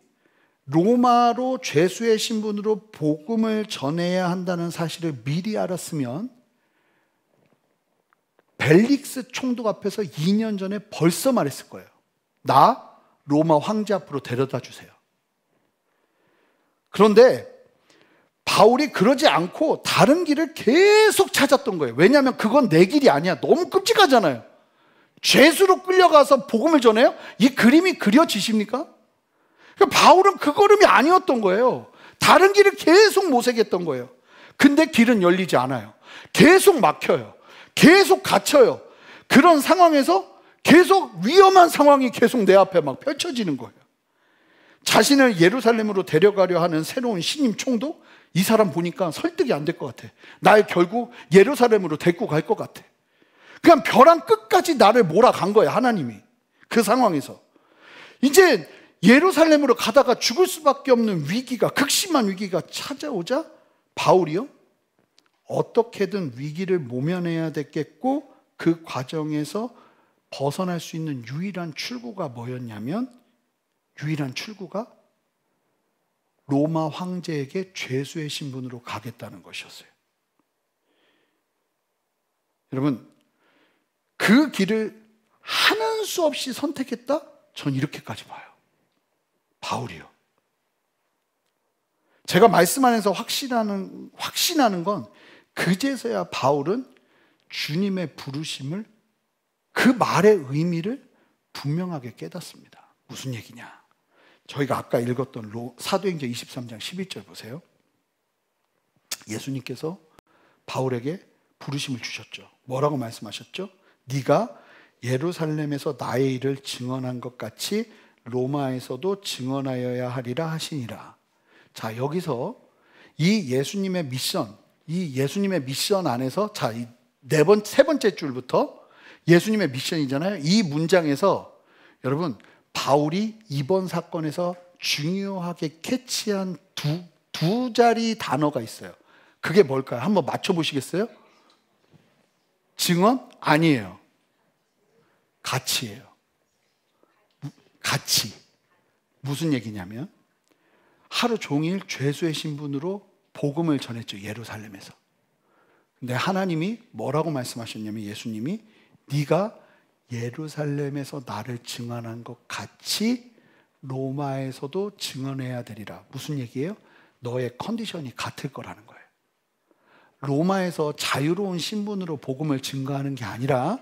로마로 죄수의 신분으로 복음을 전해야 한다는 사실을 미리 알았으면 벨릭스 총독 앞에서 2년 전에 벌써 말했을 거예요. 나 로마 황제 앞으로 데려다 주세요. 그런데 바울이 그러지 않고 다른 길을 계속 찾았던 거예요. 왜냐하면 그건 내 길이 아니야. 너무 끔찍하잖아요. 죄수로 끌려가서 복음을 전해요? 이 그림이 그려지십니까? 바울은 그 걸음이 아니었던 거예요. 다른 길을 계속 모색했던 거예요. 근데 길은 열리지 않아요. 계속 막혀요. 계속 갇혀요. 그런 상황에서 계속 위험한 상황이 계속 내 앞에 막 펼쳐지는 거예요. 자신을 예루살렘으로 데려가려 하는 새로운 신임 총독, 이 사람 보니까 설득이 안 될 것 같아. 날 결국 예루살렘으로 데리고 갈 것 같아. 그냥 벼랑 끝까지 나를 몰아간 거예요, 하나님이. 그 상황에서 이제 예루살렘으로 가다가 죽을 수밖에 없는 위기가, 극심한 위기가 찾아오자 바울이요, 어떻게든 위기를 모면해야 됐겠고 그 과정에서 벗어날 수 있는 유일한 출구가 뭐였냐면, 유일한 출구가 로마 황제에게 죄수의 신분으로 가겠다는 것이었어요. 여러분, 그 길을 하는 수 없이 선택했다? 전 이렇게까지 봐요. 바울이요. 제가 말씀 안에서 확신하는 건 그제서야 바울은 주님의 부르심을, 그 말의 의미를 분명하게 깨닫습니다. 무슨 얘기냐? 저희가 아까 읽었던 사도행전 23장 11절 보세요. 예수님께서 바울에게 부르심을 주셨죠. 뭐라고 말씀하셨죠? 네가 예루살렘에서 나의 일을 증언한 것 같이 로마에서도 증언하여야 하리라 하시니라. 자, 여기서 이 예수님의 미션 안에서, 자, 세 번째 줄부터 예수님의 미션이잖아요. 이 문장에서 여러분, 바울이 이번 사건에서 중요하게 캐치한 두 자리 단어가 있어요. 그게 뭘까요? 한번 맞춰보시겠어요? 증언? 아니에요. 가치예요. 가치. 무슨 얘기냐면 하루 종일 죄수의 신분으로 복음을 전했죠. 예루살렘에서. 근데 하나님이 뭐라고 말씀하셨냐면, 예수님이 네가 예루살렘에서 나를 증언한 것 같이 로마에서도 증언해야 되리라. 무슨 얘기예요? 너의 컨디션이 같을 거라는 거예요. 로마에서 자유로운 신분으로 복음을 증거하는 게 아니라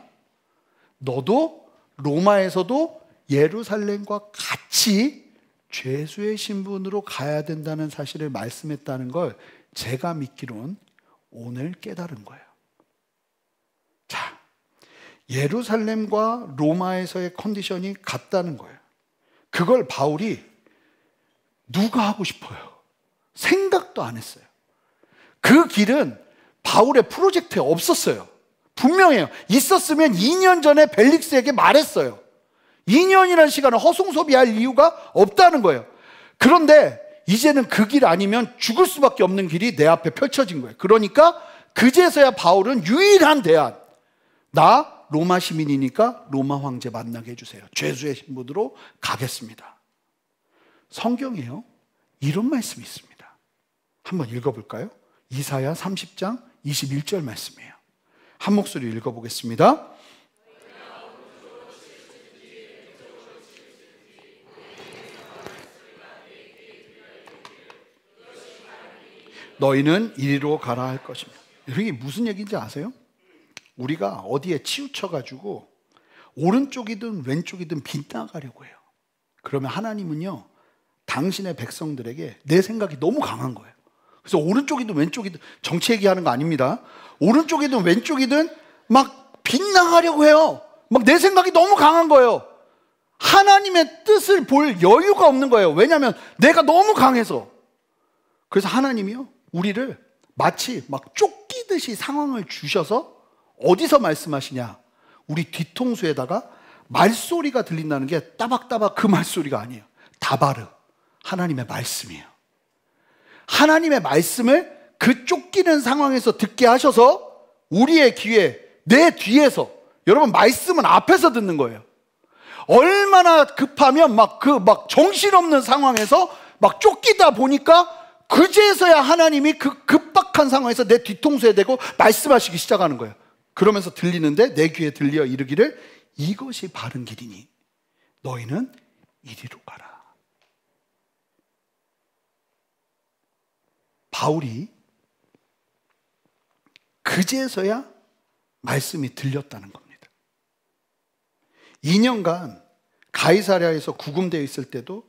너도 로마에서도 예루살렘과 같이 죄수의 신분으로 가야 된다는 사실을 말씀했다는 걸 제가 믿기로는 오늘 깨달은 거예요. 자, 예루살렘과 로마에서의 컨디션이 같다는 거예요. 그걸 바울이 누가 하고 싶어요? 생각도 안 했어요. 그 길은 바울의 프로젝트에 없었어요. 분명해요. 있었으면 2년 전에 벨릭스에게 말했어요. 2년이라는 시간을 허송소비할 이유가 없다는 거예요. 그런데 이제는 그 길 아니면 죽을 수밖에 없는 길이 내 앞에 펼쳐진 거예요. 그러니까 그제서야 바울은 유일한 대안, 나 로마 시민이니까 로마 황제 만나게 해주세요. 죄수의 신분으로 가겠습니다. 성경에요, 이런 말씀이 있습니다. 한번 읽어볼까요? 이사야 30장 21절 말씀이에요. 한 목소리 읽어보겠습니다. 너희는 이리로 가라 할 것입니다. 이게 무슨 얘기인지 아세요? 우리가 어디에 치우쳐가지고 오른쪽이든 왼쪽이든 빗나가려고 해요. 그러면 하나님은요, 당신의 백성들에게 내 생각이 너무 강한 거예요. 그래서 오른쪽이든 왼쪽이든, 정치 얘기하는 거 아닙니다. 오른쪽이든 왼쪽이든 막 빗나가려고 해요. 막 내 생각이 너무 강한 거예요. 하나님의 뜻을 볼 여유가 없는 거예요. 왜냐하면 내가 너무 강해서. 그래서 하나님이요, 우리를 마치 막 쫓기듯이 상황을 주셔서 어디서 말씀하시냐? 우리 뒤통수에다가 말소리가 들린다는 게 따박따박 그 말소리가 아니에요. 다바르, 하나님의 말씀이에요. 하나님의 말씀을 그 쫓기는 상황에서 듣게 하셔서 우리의 귀에, 내 뒤에서, 여러분 말씀은 앞에서 듣는 거예요. 얼마나 급하면 막 정신없는 상황에서 막 쫓기다 보니까 그제서야 하나님이 그 급박한 상황에서 내 뒤통수에 대고 말씀하시기 시작하는 거예요. 그러면서 들리는데 내 귀에 들려 이르기를 이것이 바른 길이니 너희는 이리로 가라. 바울이 그제서야 말씀이 들렸다는 겁니다. 2년간 가이사랴에서 구금되어 있을 때도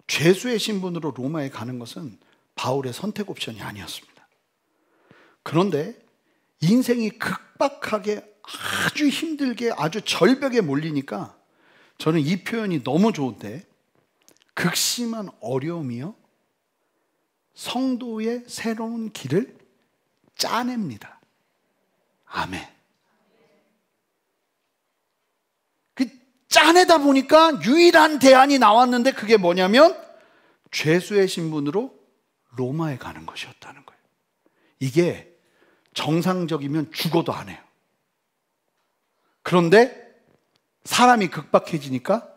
죄수의 신분으로 로마에 가는 것은 바울의 선택 옵션이 아니었습니다. 그런데 인생이 급박하게 아주 힘들게 아주 절벽에 몰리니까 저는 이 표현이 너무 좋은데, 극심한 어려움이요 성도의 새로운 길을 짜냅니다. 아멘. 그 짜내다 보니까 유일한 대안이 나왔는데 그게 뭐냐면 죄수의 신분으로 로마에 가는 것이었다는 거예요. 이게 정상적이면 죽어도 안 해요. 그런데 사람이 급박해지니까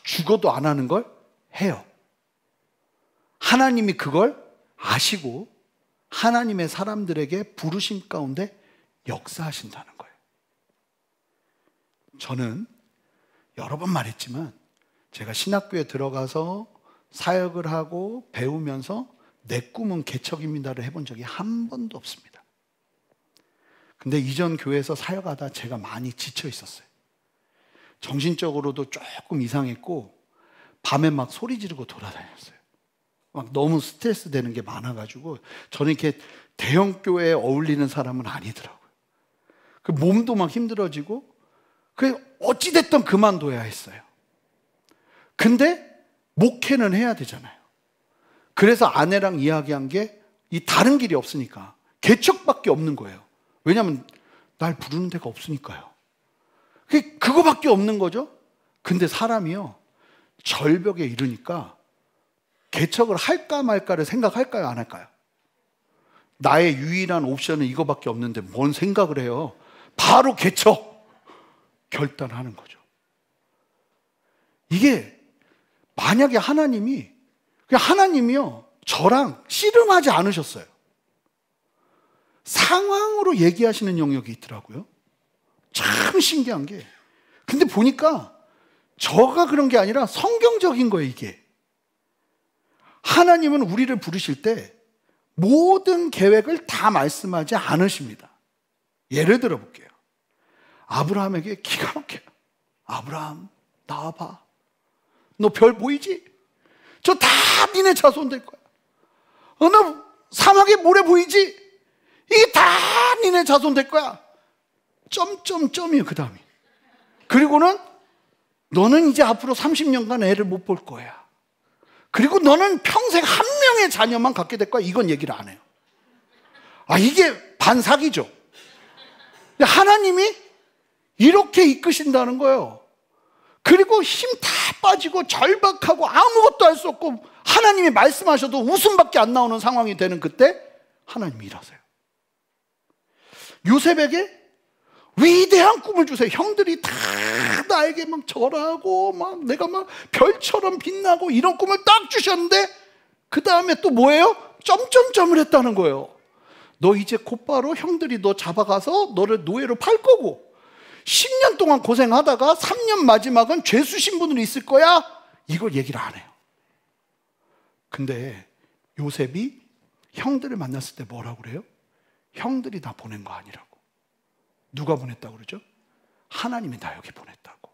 죽어도 안 하는 걸 해요. 하나님이 그걸 아시고 하나님의 사람들에게 부르심 가운데 역사하신다는 거예요. 저는 여러 번 말했지만 제가 신학교에 들어가서 사역을 하고 배우면서 내 꿈은 개척입니다를 해본 적이 한 번도 없습니다. 근데 이전 교회에서 사역하다 제가 많이 지쳐 있었어요. 정신적으로도 조금 이상했고 밤에 막 소리 지르고 돌아다녔어요. 막 너무 스트레스 되는 게 많아가지고 저는 이렇게 대형 교회에 어울리는 사람은 아니더라고요. 그 몸도 막 힘들어지고 그 어찌됐든 그만둬야 했어요. 근데 목회는 해야 되잖아요. 그래서 아내랑 이야기한 게 이 다른 길이 없으니까 개척밖에 없는 거예요. 왜냐하면 날 부르는 데가 없으니까요. 그거밖에 없는 거죠. 근데 사람이요, 절벽에 이르니까 개척을 할까 말까를 생각할까요, 안 할까요? 나의 유일한 옵션은 이거밖에 없는데 뭔 생각을 해요. 바로 개척 결단하는 거죠. 이게 만약에 하나님이요 저랑 씨름하지 않으셨어요. 상황으로 얘기하시는 영역이 있더라고요. 참 신기한 게, 근데 보니까 저가 그런 게 아니라 성경적인 거예요. 이게 하나님은 우리를 부르실 때 모든 계획을 다 말씀하지 않으십니다. 예를 들어 볼게요. 아브라함에게 기가 막혀요. 아브라함 나와봐. 너 별 보이지? 저 다 니네 자손 될 거야. 너 사막에 모래 보이지? 이게 다 니네 자손 될 거야. 점점점이에요. 그 다음에 그리고는 너는 이제 앞으로 30년간 애를 못 볼 거야. 그리고 너는 평생 한 명의 자녀만 갖게 될 거야. 이건 얘기를 안 해요. 이게 반사기죠. 하나님이 이렇게 이끄신다는 거예요. 그리고 힘 다 빠지고 절박하고 아무것도 할 수 없고 하나님이 말씀하셔도 웃음밖에 안 나오는 상황이 되는 그때 하나님이 일하세요. 요셉에게 위대한 꿈을 주세요. 형들이 다 나에게 막 절하고 막 내가 막 별처럼 빛나고 이런 꿈을 딱 주셨는데 그 다음에 또 뭐예요? 점점점을 했다는 거예요. 너 이제 곧바로 형들이 너 잡아가서 너를 노예로 팔 거고 10년 동안 고생하다가 3년 마지막은 죄수 신분으로 있을 거야. 이걸 얘기를 안 해요. 근데 요셉이 형들을 만났을 때 뭐라고 그래요? 형들이 나 보낸 거 아니라고. 누가 보냈다고 그러죠? 하나님이 나 여기 보냈다고.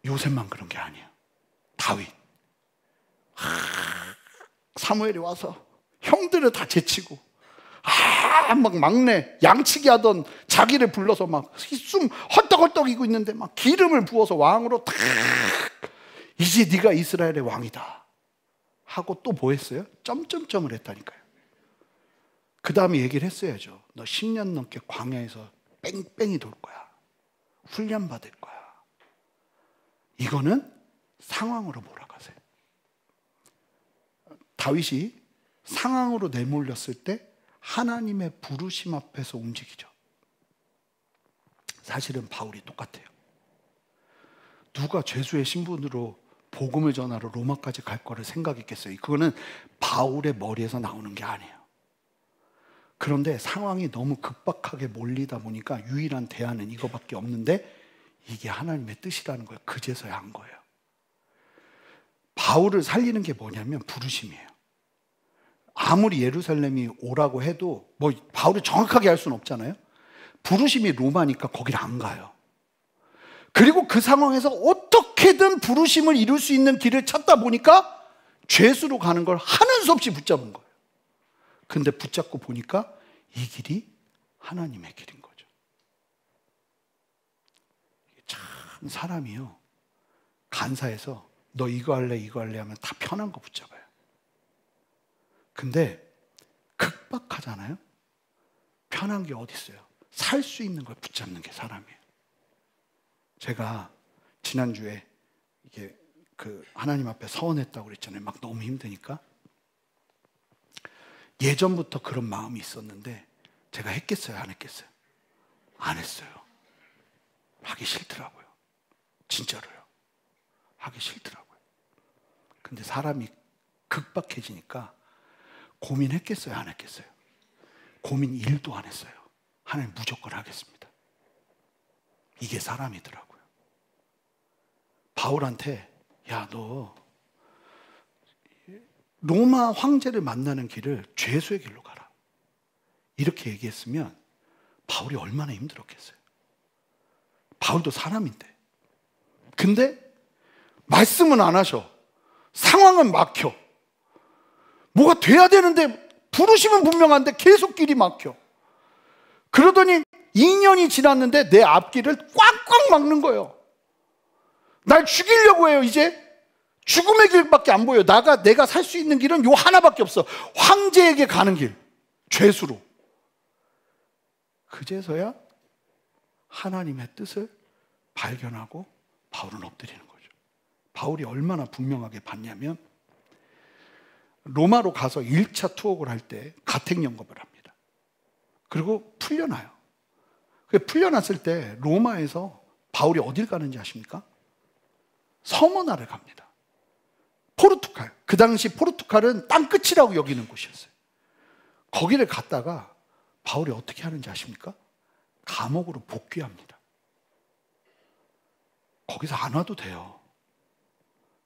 요셉만 그런 게 아니에요. 다윗. 사무엘이 와서 형들을 다 제치고 막 막내 양치기 하던 자기를 불러서 막 숨 헐떡헐떡이고 있는데 막 기름을 부어서 왕으로 탁 이제 네가 이스라엘의 왕이다 하고 또 뭐 했어요? 점점점을 했다니까요. 그 다음에 얘기를 했어야죠. 너 10년 넘게 광야에서 뺑뺑이 돌 거야. 훈련 받을 거야. 이거는 상황으로 몰아가세요. 다윗이 상황으로 내몰렸을 때 하나님의 부르심 앞에서 움직이죠. 사실은 바울이 똑같아요. 누가 죄수의 신분으로 복음을 전하러 로마까지 갈 거를 생각했겠어요. 그거는 바울의 머리에서 나오는 게 아니에요. 그런데 상황이 너무 급박하게 몰리다 보니까 유일한 대안은 이거밖에 없는데 이게 하나님의 뜻이라는 걸 그제서야 한 거예요. 바울을 살리는 게 뭐냐면 부르심이에요. 아무리 예루살렘이 오라고 해도 뭐 바울이 정확하게 할 수는 없잖아요. 부르심이 로마니까 거기를 안 가요. 그리고 그 상황에서 어떻게든 부르심을 이룰 수 있는 길을 찾다 보니까 죄수로 가는 걸 하는 수 없이 붙잡은 거예요. 근데 붙잡고 보니까 이 길이 하나님의 길인 거죠. 참 사람이요, 간사해서 너 이거 할래 이거 할래 하면 다 편한 거 붙잡아요. 근데 극박하잖아요. 편한 게 어디 있어요? 살 수 있는 걸 붙잡는 게 사람이에요. 제가 지난주에 이게 하나님 앞에 서원했다고 그랬잖아요. 막 너무 힘드니까. 예전부터 그런 마음이 있었는데 제가 했겠어요? 안 했겠어요? 안 했어요. 하기 싫더라고요. 진짜로요. 하기 싫더라고요. 근데 사람이 극박해지니까 고민했겠어요? 안 했겠어요? 고민 1도 안 했어요. 하나님 무조건 하겠습니다. 이게 사람이더라고요. 바울한테 야, 너 로마 황제를 만나는 길을 죄수의 길로 가라. 이렇게 얘기했으면 바울이 얼마나 힘들었겠어요. 바울도 사람인데. 근데 말씀은 안 하셔. 상황은 막혀. 뭐가 돼야 되는데 부르심은 분명한데 계속 길이 막혀. 그러더니 2년이 지났는데 내 앞길을 꽉꽉 막는 거예요. 날 죽이려고 해요. 이제 죽음의 길밖에 안 보여요. 내가 살 수 있는 길은 요 하나밖에 없어. 황제에게 가는 길, 죄수로. 그제서야 하나님의 뜻을 발견하고 바울은 엎드리는 거죠. 바울이 얼마나 분명하게 봤냐면 로마로 가서 1차 투옥을 할 때 가택 영겁을 합니다. 그리고 풀려나요. 풀려났을 때 로마에서 바울이 어딜 가는지 아십니까? 서머나를 갑니다. 포르투갈. 그 당시 포르투갈은 땅끝이라고 여기는 곳이었어요. 거기를 갔다가 바울이 어떻게 하는지 아십니까? 감옥으로 복귀합니다. 거기서 안 와도 돼요.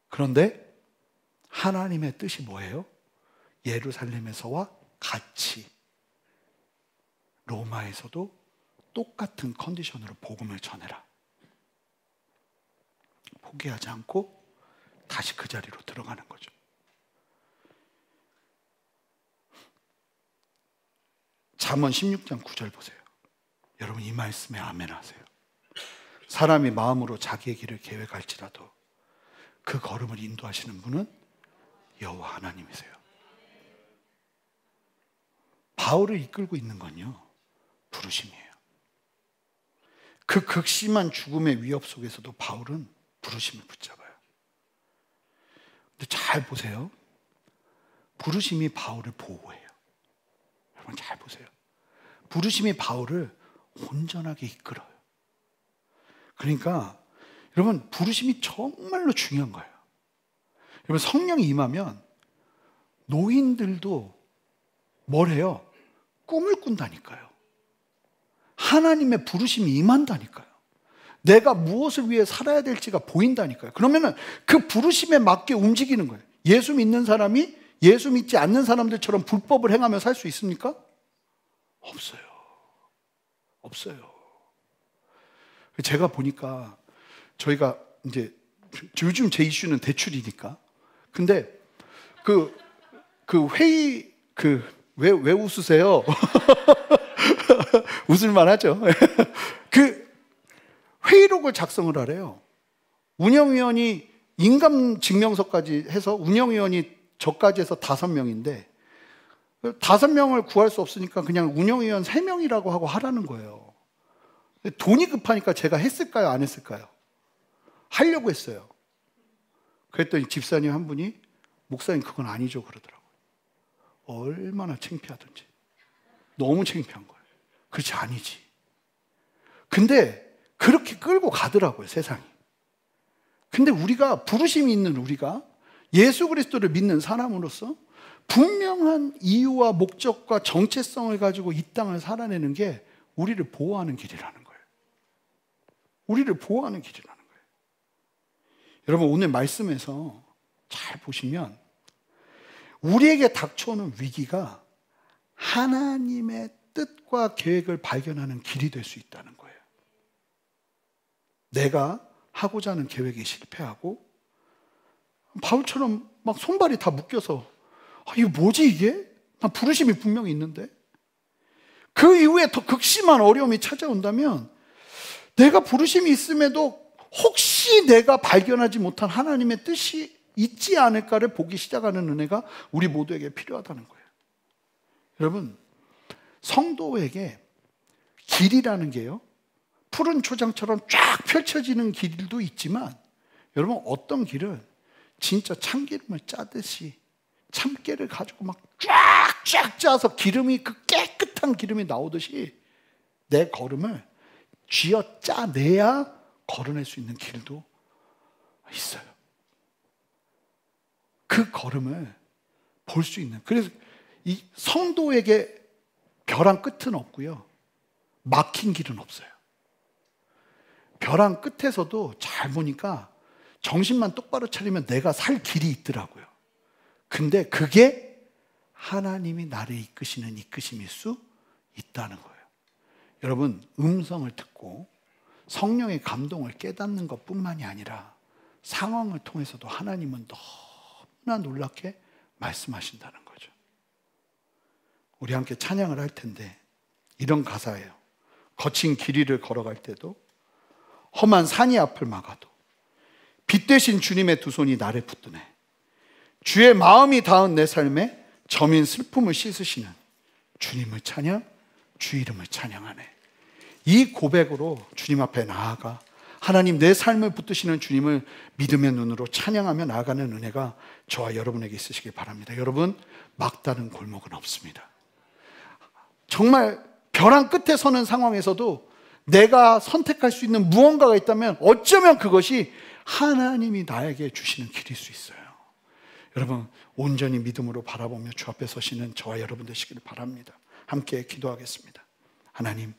그런데 하나님의 뜻이 뭐예요? 예루살렘에서와 같이 로마에서도 똑같은 컨디션으로 복음을 전해라. 포기하지 않고 다시 그 자리로 들어가는 거죠. 잠언 16장 9절 보세요. 여러분 이 말씀에 아멘 하세요. 사람이 마음으로 자기의 길을 계획할지라도 그 걸음을 인도하시는 분은 여호와 하나님이세요. 바울을 이끌고 있는 건요, 부르심이에요. 그 극심한 죽음의 위협 속에서도 바울은 부르심을 붙잡아요. 근데 잘 보세요. 부르심이 바울을 보호해요. 여러분 잘 보세요. 부르심이 바울을 온전하게 이끌어요. 그러니까 여러분 부르심이 정말로 중요한 거예요. 여러분 성령이 임하면 노인들도 뭘 해요? 꿈을 꾼다니까요. 하나님의 부르심이 임한다니까요. 내가 무엇을 위해 살아야 될지가 보인다니까요. 그러면은 그 부르심에 맞게 움직이는 거예요. 예수 믿는 사람이 예수 믿지 않는 사람들처럼 불법을 행하며 살 수 있습니까? 없어요. 없어요. 제가 보니까 저희가 이제 요즘 제 이슈는 대출이니까. 근데 그 회의 왜 웃으세요? 웃을만 하죠. 그 회의록을 작성을 하래요. 운영위원이 인감 증명서까지 해서 운영위원이 저까지 해서 5명인데 5명을 구할 수 없으니까 그냥 운영위원 3명이라고 하고 하라는 거예요. 돈이 급하니까 제가 했을까요? 안 했을까요? 하려고 했어요. 그랬더니 집사님 한 분이 목사님 그건 아니죠 그러더라고요. 얼마나 창피하던지. 너무 창피한 거예요. 그렇지 아니지. 근데 그렇게 끌고 가더라고요 세상이. 근데 우리가 부르심이 있는 우리가 예수 그리스도를 믿는 사람으로서 분명한 이유와 목적과 정체성을 가지고 이 땅을 살아내는 게 우리를 보호하는 길이라는 거예요. 우리를 보호하는 길이라는 거예요. 여러분 오늘 말씀에서 잘 보시면 우리에게 닥쳐오는 위기가 하나님의 뜻과 계획을 발견하는 길이 될 수 있다는 거예요. 내가 하고자 하는 계획이 실패하고 바울처럼 막 손발이 다 묶여서 이거 뭐지 이게? 난 부르심이 분명히 있는데 그 이후에 더 극심한 어려움이 찾아온다면 내가 부르심이 있음에도 혹시 내가 발견하지 못한 하나님의 뜻이 있지 않을까를 보기 시작하는 은혜가 우리 모두에게 필요하다는 거예요. 여러분 성도에게 길이라는 게요 푸른 초장처럼 쫙 펼쳐지는 길도 있지만 여러분 어떤 길은 진짜 참기름을 짜듯이 참깨를 가지고 막 쫙쫙 짜서 기름이 그 깨끗한 기름이 나오듯이 내 걸음을 쥐어 짜내야 걸어낼 수 있는 길도 있어요. 그 걸음을 볼 수 있는. 그래서 이 성도에게 벼랑 끝은 없고요. 막힌 길은 없어요. 벼랑 끝에서도 잘 보니까 정신만 똑바로 차리면 내가 살 길이 있더라고요. 근데 그게 하나님이 나를 이끄시는 이끄심일 수 있다는 거예요. 여러분, 음성을 듣고 성령의 감동을 깨닫는 것뿐만이 아니라 상황을 통해서도 하나님은 너무나 놀랍게 말씀하신다는 거죠. 우리 함께 찬양을 할 텐데 이런 가사예요. 거친 길 위를 걸어갈 때도, 험한 산이 앞을 막아도 빛 대신 주님의 두 손이 나를 붙드네. 주의 마음이 닿은 내 삶에 저민 슬픔을 씻으시는 주님을 찬양, 주 이름을 찬양하네. 이 고백으로 주님 앞에 나아가 하나님, 내 삶을 붙드시는 주님을 믿음의 눈으로 찬양하며 나아가는 은혜가 저와 여러분에게 있으시길 바랍니다. 여러분, 막다른 골목은 없습니다. 정말 벼랑 끝에 서는 상황에서도 내가 선택할 수 있는 무언가가 있다면 어쩌면 그것이 하나님이 나에게 주시는 길일 수 있어요. 여러분, 온전히 믿음으로 바라보며 주 앞에 서시는 저와 여러분 되시기를 바랍니다. 함께 기도하겠습니다. 하나님,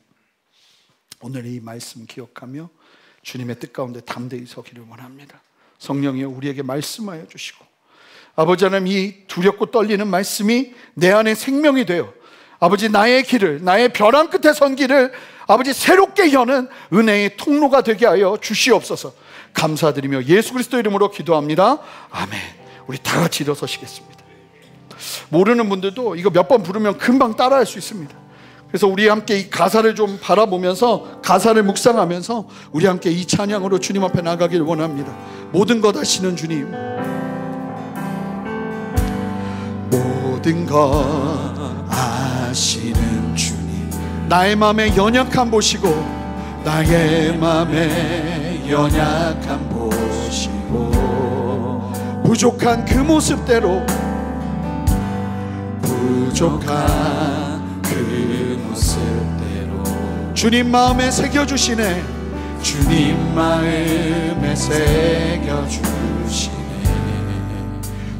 오늘 이 말씀 기억하며 주님의 뜻 가운데 담대히 서기를 원합니다. 성령이여, 우리에게 말씀하여 주시고, 아버지 하나님, 이 두렵고 떨리는 말씀이 내 안에 생명이 되어 아버지, 나의 길을, 나의 벼랑 끝에 선 길을 아버지 새롭게 여는 은혜의 통로가 되게 하여 주시옵소서. 감사드리며 예수 그리스도 이름으로 기도합니다. 아멘. 우리 다 같이 일어서시겠습니다. 모르는 분들도 이거 몇 번 부르면 금방 따라할 수 있습니다. 그래서 우리 함께 이 가사를 좀 바라보면서, 가사를 묵상하면서 우리 함께 이 찬양으로 주님 앞에 나가길 원합니다. 모든 것 아시는 주님, 모든 것 아시는 주님, 나의 마음의 연약함 보시고, 나의 마음의 연약함 보시고, 부족한 그 모습대로, 부족한 그 모습대로 주님 마음에 새겨주시네. 주님 마음에 새겨주시네.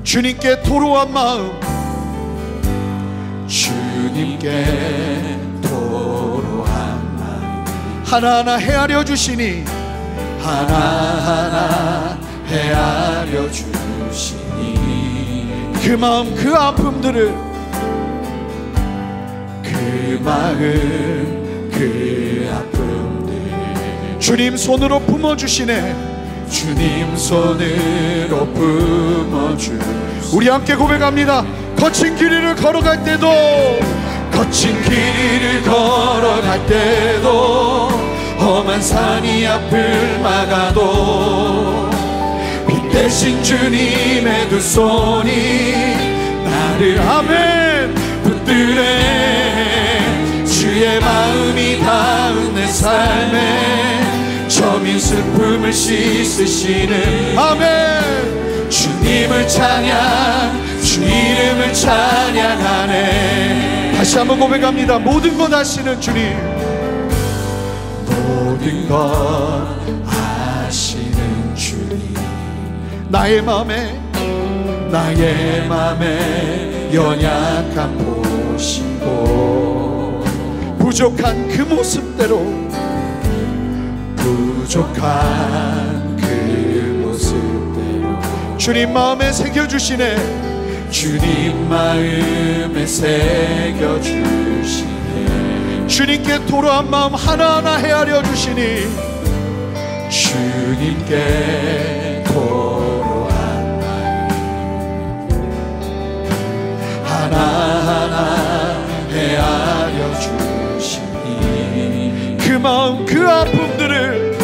주님께 토로한 마음, 주님께 토로한 마음 하나하나 헤아려 주시니, 하나하나 헤아려 주시니, 그 마음 그 아픔들을, 그 마음 그 아픔들 주님 손으로 품어주시네. 주님 손으로 품어주시네. 우리 함께 고백합니다. 거친 길 위를 걸어갈 때도, 거친 길 위를 걸어갈 때도, 험한 산이 앞을 막아도 빛 대신 주님의 두 손이 나를 아멘 붙드네. 주의 마음이 닿은 내 삶에 저민 슬픔을 씻으시는 아멘. 주님을 찬양, 주 이름을 찬양하네. 다시 한번 고백합니다. 모든 것 아시는 주님, 모든 것 아시는 주님, 나의 맘에 연약함 보시고, 부족한 그 모습대로, 부족한 그 모습대로 주님 마음에 새겨주시네. 주님 마음에 새겨주시네. 주님께 토로한 마음 하나하나 헤아려 주시니, 주님께 토로한 마음 하나하나 헤아려 주시니, 그 마음 그 아픔들을,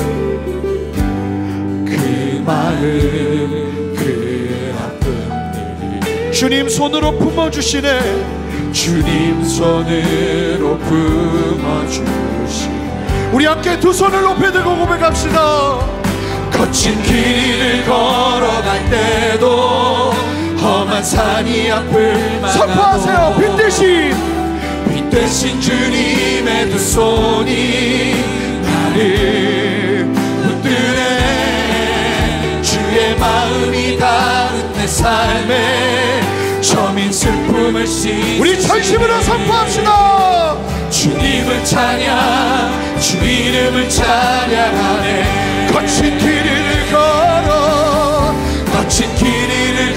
그 마음 주님 손으로 품어주시네. 주님 손으로 품어주시네. 우리 함께 두 손을 높이 들고 고백합시다. 거친 길을 걸어갈 때도, 험한 산이 앞을 막아도 선포하세요. 빛 대신 주님의 두 손이 나를 붙드네. 주의 마음이 닿은 내 삶에 저민 슬픔을 씻으시네. 우리 전심으로 선포합시다. 주님을 찬양, 주 이름을 찬양하네. 거친 길을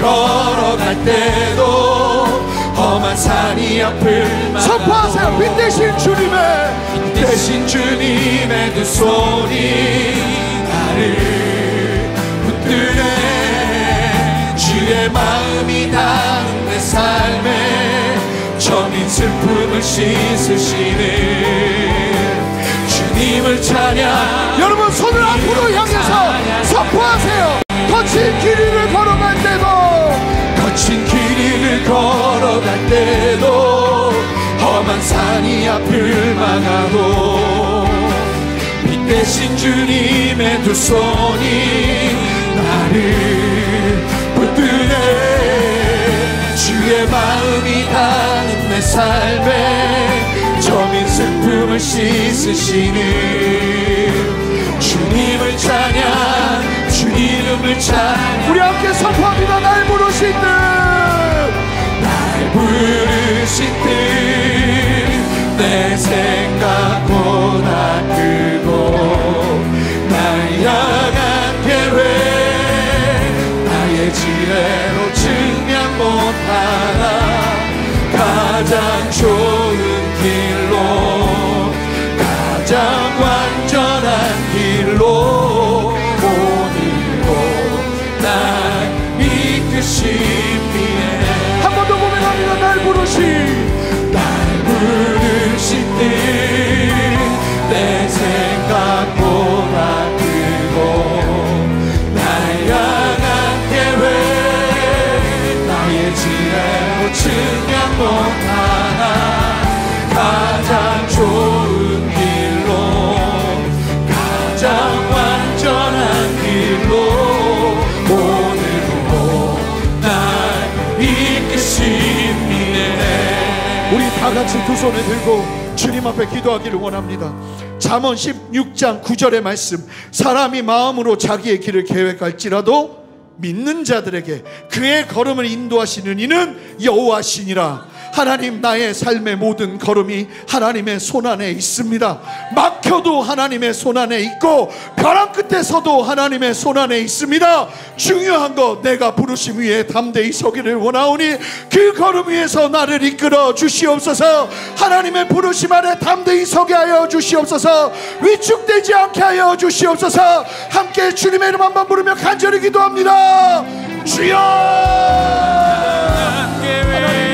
걸어갈 때 앞을 선포하세요. 빛 대신 주님의 두 손이 나를 붙드네. 주의 마음이 닿은 내 삶에 저민 슬픔을 씻으시는 주님을 찬양. 여러분 손을 앞으로 향해서 선포하세요. 거친 길이를 걸어갈 때도 험한 산이 앞을 막아도 빛 대신 주님의 두 손이 나를 붙드네. 주의 마음이 닿은 내 삶에 저민 슬픔을 씻으시는 주님을 찬양, 주 이름을 찬양. 우리 함께 선포합니다. 날 부르신 듯 내 생각보다 크고 날 향한 계획 나의 지혜로 증명 못하나 가장 좋은 길로 가장 완전한 길로 오늘도 날 이끄십니다. 한 번 더 고백합니다. 날 부르신 듯 내 생각보다 크고 날 향한 계획 나의 지혜로 증명 못하나 가장 좋은 길로 가장 완전한 길로 오늘도 날 이끄시네. 우리 다 같이 두 손을 들고 주님 앞에 기도하기를 원합니다. 잠언 16장 9절의 말씀, 사람이 마음으로 자기의 길을 계획할지라도 믿는 자들에게 그의 걸음을 인도하시는 이는 여호와시니라. 하나님, 나의 삶의 모든 걸음이 하나님의 손안에 있습니다. 막혀도 하나님의 손안에 있고 벼랑 끝에서도 하나님의 손안에 있습니다. 중요한 것, 내가 부르심 위에 담대히 서기를 원하오니 그 걸음 위에서 나를 이끌어 주시옵소서. 하나님의 부르심 안에 담대히 서게 하여 주시옵소서. 위축되지 않게 하여 주시옵소서. 함께 주님의 이름 한번 부르며 간절히 기도합니다. 주여, 하나님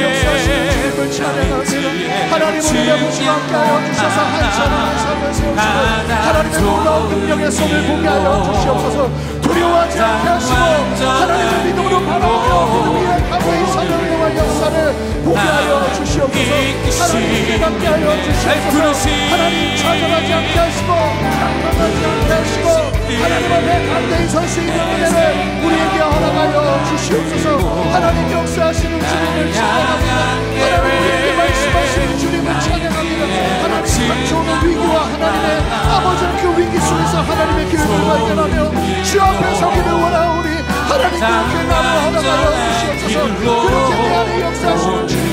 역사하시는 주님을 찬양하세요. 하나님 우리의 부심 함께 하여 주셔서 한산한 삶을 세우시고 하나님의 놀라운 능력의 손을 보게 하여 주시옵소서. 두려워하지 않게 하시고 하나님의 믿음으로 바라보며 믿음 위에 담대히 서는 영화 역사를 보게 하여 주시옵소서. 하나님 깨닫게 하여 주시옵소서. 하나님 좌절하지 않게 하시고 낙담하지 않게 하시고 하나님 앞에 담대히 설 수 있는 은혜를 우리에게 허락하여 주시옵소서. 하나님 역사하시는 주님을 찬양합니다. 하나님 우리에게 말씀하시는 주님을 찬양합니다. 하나님 닥쳐오는 위기와 하나님의 아버지는 그 위기 속에서 하나님의 길을 발견하며 주 앞에 서기를 원하오니 하나님 그렇게 나를 허락하여 주시옵소서. 그렇게 내 안에 역사하시는 주님,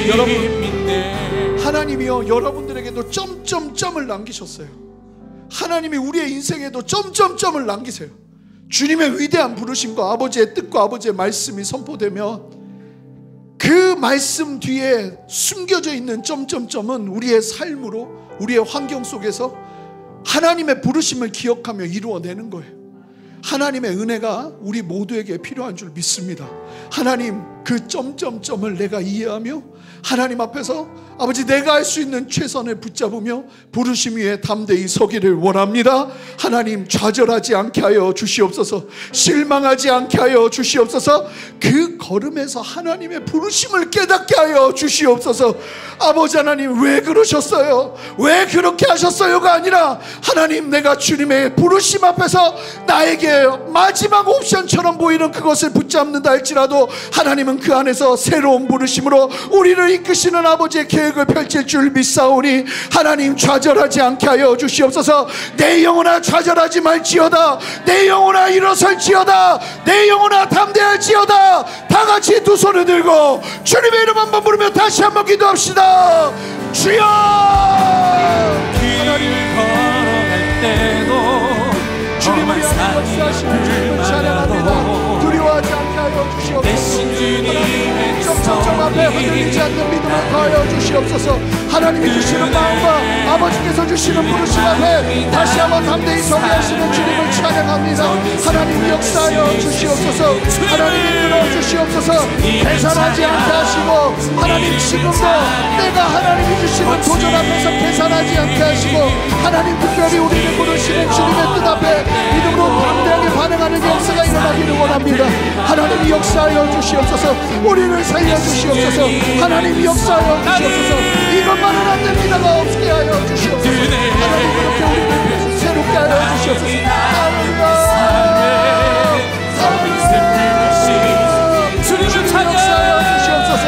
여러분, 하나님이요 여러분들에게도 점점점을 남기셨어요. 하나님이 우리의 인생에도 점점점을 남기세요. 주님의 위대한 부르심과 아버지의 뜻과 아버지의 말씀이 선포되면 그 말씀 뒤에 숨겨져 있는 점점점은 우리의 삶으로, 우리의 환경 속에서 하나님의 부르심을 기억하며 이루어내는 거예요. 하나님의 은혜가 우리 모두에게 필요한 줄 믿습니다. 하나님, 그 점점점을 내가 이해하며 하나님 앞에서 아버지 내가 할 수 있는 최선을 붙잡으며 부르심 위에 담대히 서기를 원합니다. 하나님, 좌절하지 않게 하여 주시옵소서. 실망하지 않게 하여 주시옵소서. 그 걸음에서 하나님의 부르심을 깨닫게 하여 주시옵소서. 아버지 하나님, 왜 그러셨어요? 왜 그렇게 하셨어요가 아니라 하나님, 내가 주님의 부르심 앞에서 나에게 마지막 옵션처럼 보이는 그것을 붙잡는다 할지라도 하나님은 그 안에서 새로운 부르심으로 우리를 이끄시는 아버지의 계획을 펼칠 줄 믿사오니 하나님, 좌절하지 않게 하여 주시옵소서. 내 영혼아 좌절하지 말지어다. 내 영혼아 일어설지어다. 내 영혼아 담대할지어다. 다 같이 두 손을 들고 주님의 이름 한번 부르며 다시 한번 기도합시다. 주여, 길을 걸어갈 때도 주님을 향해 역사하시는 주님을 찬양합니다. 두려워하지 않게 하여 주시옵소서. 하나님 점점 앞에 흔들리지 않는 믿음을 더하여 주시옵소서. 하나님이 주시는 마음과 아버지께서 주시는 부르심 앞에 다시 한번 담대히 서기하시는 주님을 찬양합니다. 하나님 역사하여 주시옵소서. 하나님 이끌어 주시옵소서. 계산하지 않게 하시고 하나님 지금도 내가 하나님이 주시는 도전 앞에서 계산하지 않게 하시고 하나님 특별히 우리를 부르시는 주님의 뜻 앞에 믿음으로 담대하게 반응하는 역사가 일어나기를 원합니다. 하나님이 역사하여 주시옵소서. 우리를 살려주시옵소서. 하나님이 역사하여 주시옵소서. 이것만은 안 됩니다가 없게 하여 주시옵소서. 하나님 그렇게 우리를 새롭게 하여 주시옵소서. 주님을 찬양하여 주시옵소서.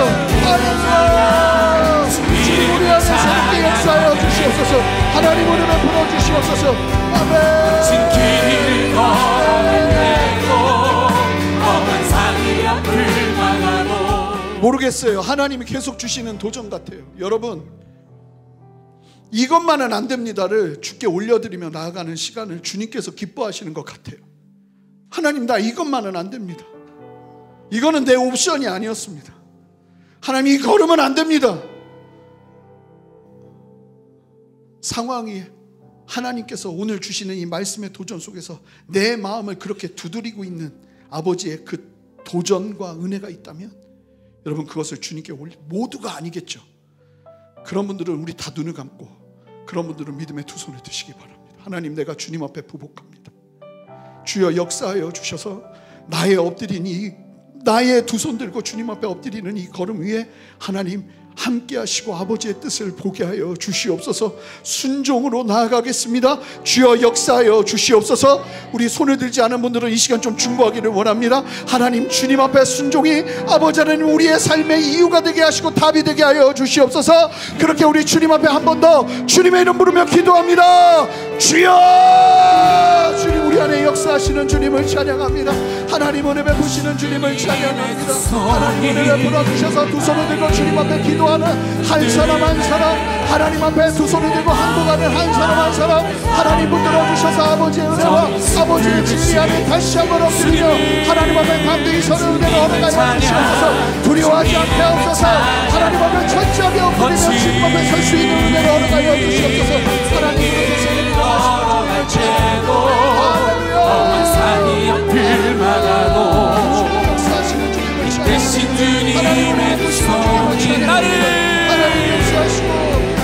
주님 우리 안에 새롭게 역사하여 주시옵소서. 하나님 우리를 불어주시옵소서. 아멘. 모르겠어요. 하나님이 계속 주시는 도전 같아요. 여러분, 이것만은 안 됩니다를 주께 올려드리며 나아가는 시간을 주님께서 기뻐하시는 것 같아요. 하나님, 나 이것만은 안 됩니다. 이거는 내 옵션이 아니었습니다. 하나님, 이 걸으면 안 됩니다. 상황이 하나님께서 오늘 주시는 이 말씀의 도전 속에서 내 마음을 그렇게 두드리고 있는 아버지의 그 도전과 은혜가 있다면 여러분, 그것을 주님께 올려, 모두가 아니겠죠. 그런 분들은 우리 다 눈을 감고 그런 분들은 믿음의 두 손을 드시기 바랍니다. 하나님, 내가 주님 앞에 부복합니다. 주여 역사하여 주셔서 나의 엎드린 나의 두 손 들고 주님 앞에 엎드리는 이 걸음 위에 하나님 함께 하시고 아버지의 뜻을 보게 하여 주시옵소서. 순종으로 나아가겠습니다. 주여 역사하여 주시옵소서. 우리 손을 들지 않은 분들은 이 시간 좀 중보하기를 원합니다. 하나님, 주님 앞에 순종이 아버지 하나님 우리의 삶의 이유가 되게 하시고 답이 되게 하여 주시옵소서. 그렇게 우리 주님 앞에 한 번 더 주님의 이름 부르며 기도합니다. 주여, 주님 우리 안에 역사하시는 주님을 찬양합니다. 하나님 은혜 베푸시는 주님을 찬양합니다. 하나님 은혜 베풀어주셔서 두 손을 들고 주님 앞에 기도하는 한 사람 한 사람, 하나님 앞에 두 손을 들고 항복하는 한 사람 한 사람, 하나님 붙들어주셔서 아버지의 은혜와 아버지의 진리 안에 다시 한번 엎드리며 하나님 앞에 담대히 서는 은혜를 허락하여 주시옵소서. 두려워하지 않게 하옵소서. 하나님 앞에 철저하게 엎드리며 주님 앞에 설 수 있는 은혜를 허락하여 주시옵소서. 하나님 그렇게 세례를 하시는 주님을 험한 산이 앞을 막아도 대신 주님의 두 손이 나를 하나님 역사하시고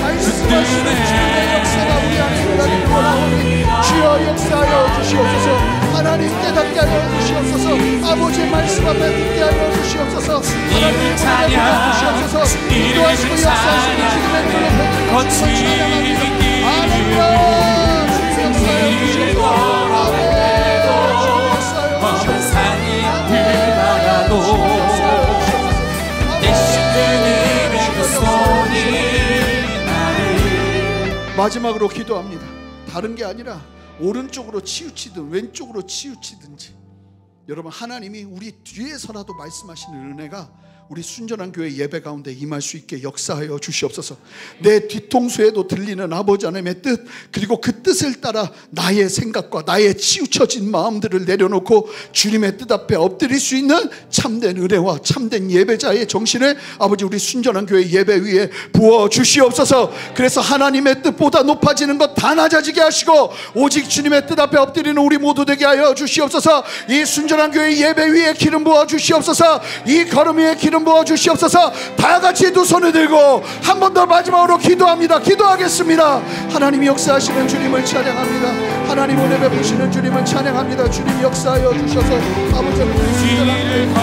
말씀하시는 주님의 역사가 우리 안에 일어나기를 원하오니 주여 역사하여 주시옵소서. 하나님 깨닫게 하여 주시옵소서. 아버지의 말씀 앞에 듣게 하여 주시옵소서. 하나님 찬양 주시옵소서. 기도하시고 역사하시는 주님의 이름으로 거친 찬양합니다. 할렐루야. 주님 역사하여 주시옵소서. 험한 산이 앞을 막아도 마지막으로 기도합니다. 다른 게 아니라 오른쪽으로 치우치든 왼쪽으로 치우치든지 여러분, 하나님이 우리 뒤에서라도 말씀하시는 은혜가 우리 순전한 교회 예배 가운데 임할 수 있게 역사하여 주시옵소서. 내 뒤통수에도 들리는 아버지 하나님의 뜻, 그리고 그 뜻을 따라 나의 생각과 나의 치우쳐진 마음들을 내려놓고 주님의 뜻 앞에 엎드릴 수 있는 참된 은혜와 참된 예배자의 정신을 아버지 우리 순전한 교회 예배 위에 부어 주시옵소서. 그래서 하나님의 뜻보다 높아지는 것 다 낮아지게 하시고 오직 주님의 뜻 앞에 엎드리는 우리 모두 되게 하여 주시옵소서. 이 순전한 교회 예배 위에 기름 부어 주시옵소서. 이 걸음 위에 기름 부어 주시옵소서. 다 같이 두 손을 들고 한 번 더 마지막으로 기도합니다. 기도하겠습니다. 하나님 역사하시는 주님을 찬양합니다. 하나님 은혜 베푸시는 주님을 찬양합니다. 주님 역사하여 주셔서 아버지 하나님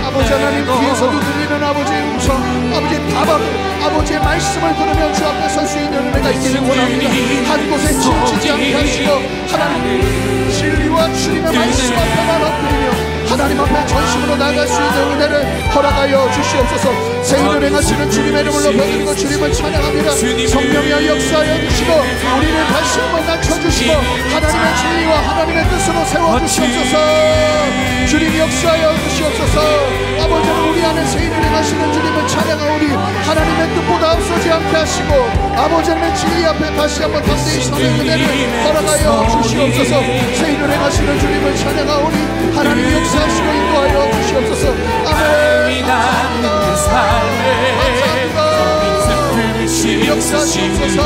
아버지 하나님 뒤에서도 들리는 아버지의 음성, 아버지의 답을 아버지의 말씀을 들으며 주 앞에 설 수 있는 은혜가 있기를 원합니다. 한 곳에 치우치지 않게 하시고 하나님 진리와 주님의 말씀 앞에만 엎드리며 하나님 앞에 전심으로 나아갈 수 있는 은혜를 허락하여 주시옵소서. 새인을 행하시는 주님의 이름을 높여드리고 주님을 찬양합니다. 성령이여 역사하여 주시고 우리를 다시 한번 낮춰주시고 하나님의 진리와 하나님의 뜻으로 세워주시옵소서. 주님 역사하여 주시옵소서. 아버지는 우리 안에 새 일을 행하시는 주님을 찬양하오니 하나님의 뜻보다 앞서지 않게 하시고 아버지는 진리 앞에 다시 한번 담대히 서는 은혜를 허락하여 주시옵소서. 새 일을 행하시는 주님을 찬양하오니 하나님 역사하시고 인도하여 주시옵소서. 아멘. 남는 삶에 주님 역사하시옵소서.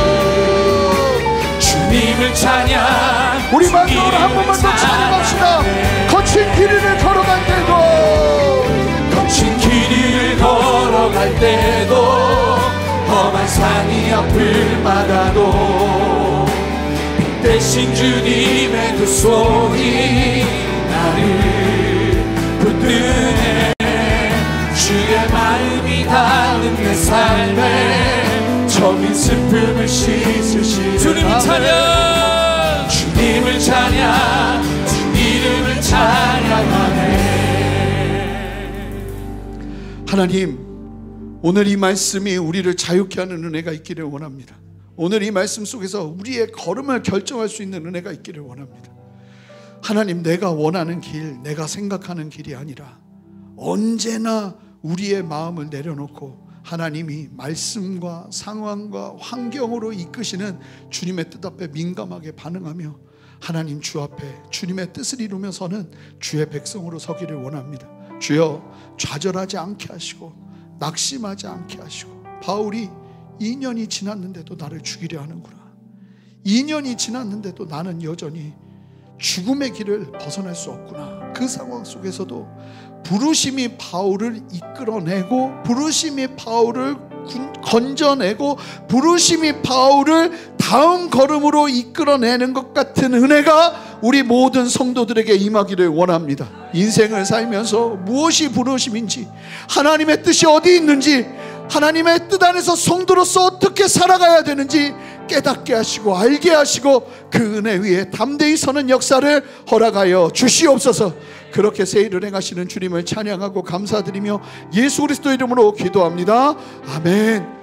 주님을 찬양. 우리 마지막으로 한 번만 더 찬양합시다. 거친 길을 걸어갈 때도, 거친 길을 걸어갈 때도, 험한 산이 앞을 막아도 빛 대신 주님의 두 손이 나를 붙드네. 주의 마음이 닿는 내 삶에 처음 슬픔을 씻으시는 주님을 찬양. 주님을 찬양. 주 이름을 찬양하네. 하나님, 오늘 이 말씀이 우리를 자유케 하는 은혜가 있기를 원합니다. 오늘 이 말씀 속에서 우리의 걸음을 결정할 수 있는 은혜가 있기를 원합니다. 하나님, 내가 원하는 길, 내가 생각하는 길이 아니라 언제나 우리의 마음을 내려놓고 하나님이 말씀과 상황과 환경으로 이끄시는 주님의 뜻 앞에 민감하게 반응하며 하나님 주 앞에 주님의 뜻을 이루며 서는 주의 백성으로 서기를 원합니다. 주여, 좌절하지 않게 하시고 낙심하지 않게 하시고, 바울이 2년이 지났는데도 나를 죽이려 하는구나, 2년이 지났는데도 나는 여전히 죽음의 길을 벗어날 수 없구나, 그 상황 속에서도 부르심이 바울을 이끌어내고 부르심이 바울을 건져내고 부르심이 바울을 다음 걸음으로 이끌어내는 것 같은 은혜가 우리 모든 성도들에게 임하기를 원합니다. 인생을 살면서 무엇이 부르심인지, 하나님의 뜻이 어디 있는지, 하나님의 뜻 안에서 성도로서 어떻게 살아가야 되는지 깨닫게 하시고 알게 하시고 그 은혜 위에 담대히 서는 역사를 허락하여 주시옵소서. 그렇게 새 일을 행하시는 주님을 찬양하고 감사드리며 예수 그리스도 이름으로 기도합니다. 아멘.